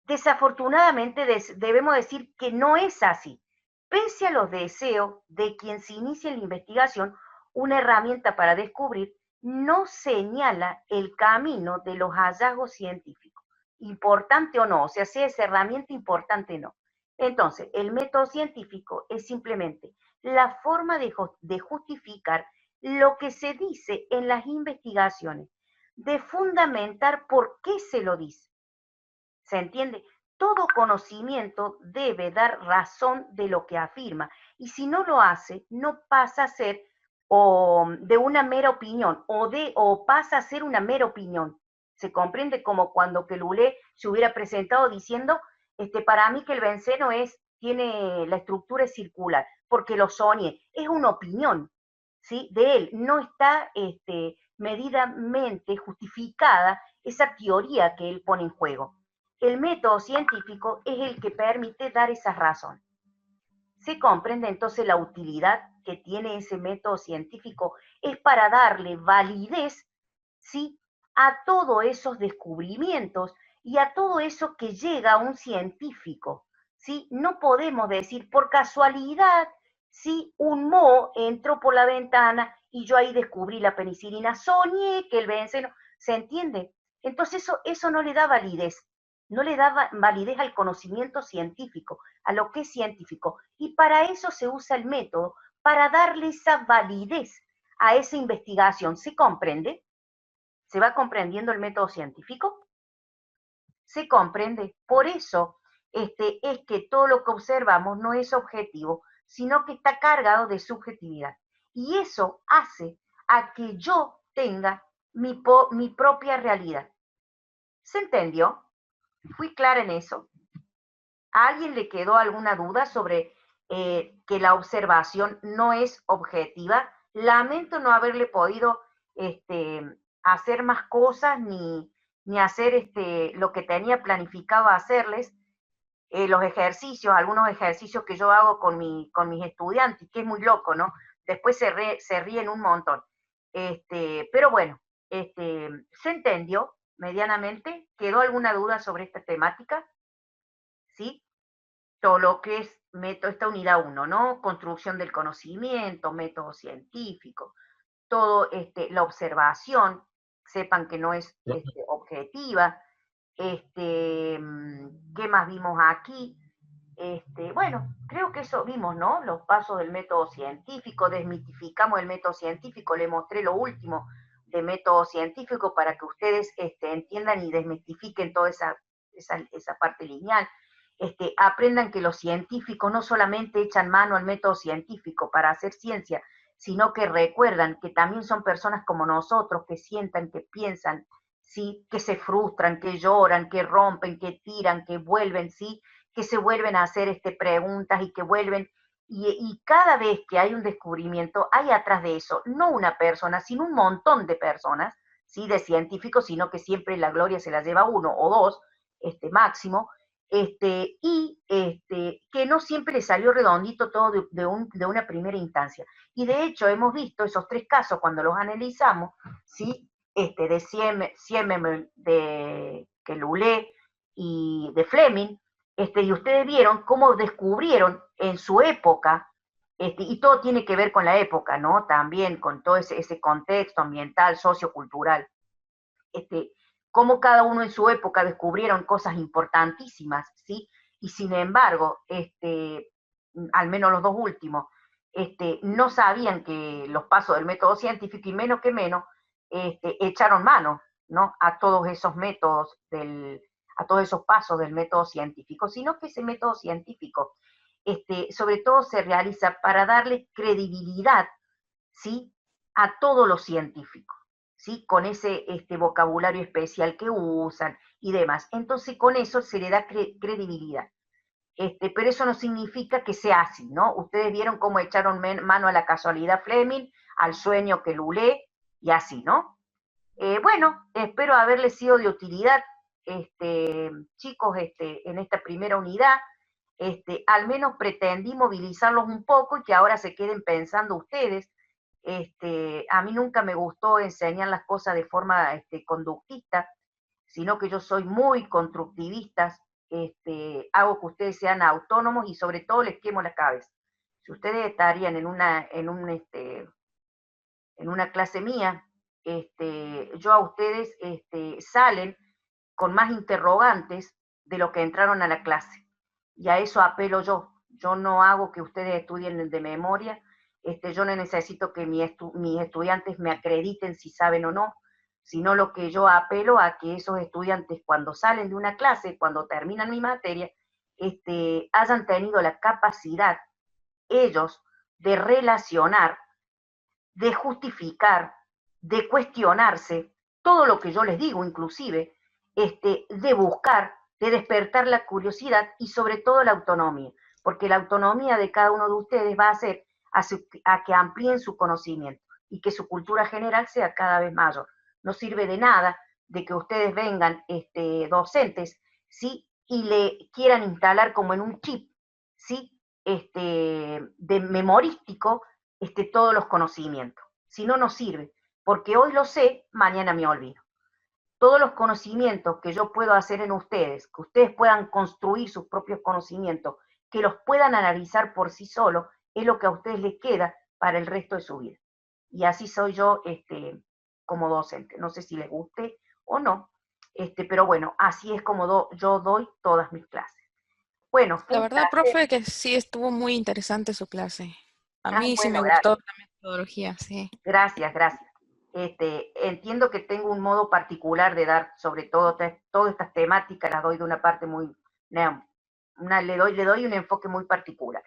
Desafortunadamente debemos decir que no es así. Pese a los deseos de quien se inicia en la investigación, una herramienta para descubrir no señala el camino de los hallazgos científicos. Importante o no, o sea, si es herramienta importante o no. Entonces, el método científico es simplemente la forma de justificar lo que se dice en las investigaciones, de fundamentar por qué se lo dice. ¿Se entiende? Todo conocimiento debe dar razón de lo que afirma, y si no lo hace, no pasa a ser de una mera opinión, o pasa a ser una mera opinión. Se comprende como cuando Kekulé se hubiera presentado diciendo, para mí que el benceno es tiene, la estructura es circular, porque lo soñé, es una opinión, ¿sí? De él, no está medidamente justificada esa teoría que él pone en juego. El método científico es el que permite dar esa razón. Se comprende entonces la utilidad que tiene ese método científico es para darle validez, ¿sí?, a todos esos descubrimientos y a todo eso que llega a un científico, ¿sí? No podemos decir por casualidad, ¿sí?, un moho entró por la ventana y yo ahí descubrí la penicilina, soñé que el benceno, ¿se entiende? Entonces eso no le da validez, no le da validez al conocimiento científico, a lo que es científico. Y para eso se usa el método, para darle esa validez a esa investigación. ¿Se comprende? ¿Se va comprendiendo el método científico? Se comprende. Por eso es que todo lo que observamos no es objetivo, sino que está cargado de subjetividad. Y eso hace a que yo tenga mi propia realidad. ¿Se entendió? ¿Fui clara en eso? ¿A alguien le quedó alguna duda sobre que la observación no es objetiva? Lamento no haberle podido hacer más cosas ni hacer lo que tenía planificado hacerles. Los ejercicios, algunos ejercicios que yo hago con mis estudiantes, que es muy loco, ¿no? Después se ríen un montón. Pero bueno, ¿se entendió medianamente? ¿Quedó alguna duda sobre esta temática? ¿Sí? Todo lo que es esta unidad 1, ¿no? Construcción del conocimiento, método científico, todo la observación, sepan que no es objetiva. ¿Qué más vimos aquí? Bueno, creo que eso vimos, ¿no? Los pasos del método científico, desmitificamos el método científico, le mostré lo último de método científico para que ustedes entiendan y desmitifiquen toda esa parte lineal. Aprendan que los científicos no solamente echan mano al método científico para hacer ciencia, sino que recuerdan que también son personas como nosotros, que sientan, que piensan, ¿sí?, que se frustran, que lloran, que rompen, que tiran, que vuelven, ¿sí?, que se vuelven a hacer preguntas y que vuelven, y cada vez que hay un descubrimiento, hay atrás de eso, no una persona, sino un montón de personas, ¿sí?, de científicos, sino que siempre la gloria se la lleva uno o dos, máximo, que no siempre le salió redondito todo de una primera instancia. Y de hecho hemos visto esos 3 casos cuando los analizamos, ¿sí?, de Siemens, de Lulé y de Fleming, y ustedes vieron cómo descubrieron en su época, y todo tiene que ver con la época, ¿no? También con todo ese contexto ambiental, sociocultural, cómo cada uno en su época descubrieron cosas importantísimas, ¿sí? Y sin embargo, al menos los dos últimos, no sabían que los pasos del método científico, y menos que menos, echaron mano, ¿no?, a todos esos métodos, a todos esos pasos del método científico, sino que ese método científico, sobre todo se realiza para darle credibilidad, ¿sí?, a todo lo científico, ¿sí?, con ese vocabulario especial que usan y demás. Entonces, con eso se le da credibilidad. Pero eso no significa que sea así, ¿no? Ustedes vieron cómo echaron mano a la casualidad Fleming, al sueño que Lulé, y así, ¿no? Bueno, espero haberles sido de utilidad, chicos, en esta primera unidad. Al menos pretendí movilizarlos un poco y que ahora se queden pensando ustedes. A mí nunca me gustó enseñar las cosas de forma conductista, sino que yo soy muy constructivista, hago que ustedes sean autónomos y sobre todo les quemo la cabeza. Si ustedes estarían en una clase mía, yo a ustedes salen con más interrogantes de lo que entraron a la clase. Y a eso apelo yo. Yo no hago que ustedes estudien de memoria. Yo no necesito que mis estudiantes me acrediten si saben o no, sino lo que yo apelo a que esos estudiantes cuando salen de una clase, cuando terminan mi materia, hayan tenido la capacidad ellos de relacionar, de justificar, de cuestionarse todo lo que yo les digo, inclusive, de buscar, de despertar la curiosidad y sobre todo la autonomía. porque la autonomía de cada uno de ustedes va a hacer a que amplíen su conocimiento y que su cultura general sea cada vez mayor. No sirve de nada de que ustedes vengan docentes, ¿sí? Y le quieran instalar como en un chip, ¿sí? De memorístico, todos los conocimientos. Si no, no sirve, porque hoy lo sé, mañana me olvido. Todos los conocimientos que yo puedo hacer en ustedes, que ustedes puedan construir sus propios conocimientos, que los puedan analizar por sí solos, es lo que a ustedes les queda para el resto de su vida. Y así soy yo como docente. No sé si les guste o no, pero bueno, así es como yo doy todas mis clases. Bueno, fue La un verdad, placer. profe, que sí estuvo muy interesante su clase. A mí sí me Bueno, gustó gracias. la metodología, sí. Gracias, gracias. Entiendo que tengo un modo particular de dar, sobre todo, todas estas temáticas, las doy de una parte muy, le doy un enfoque muy particular.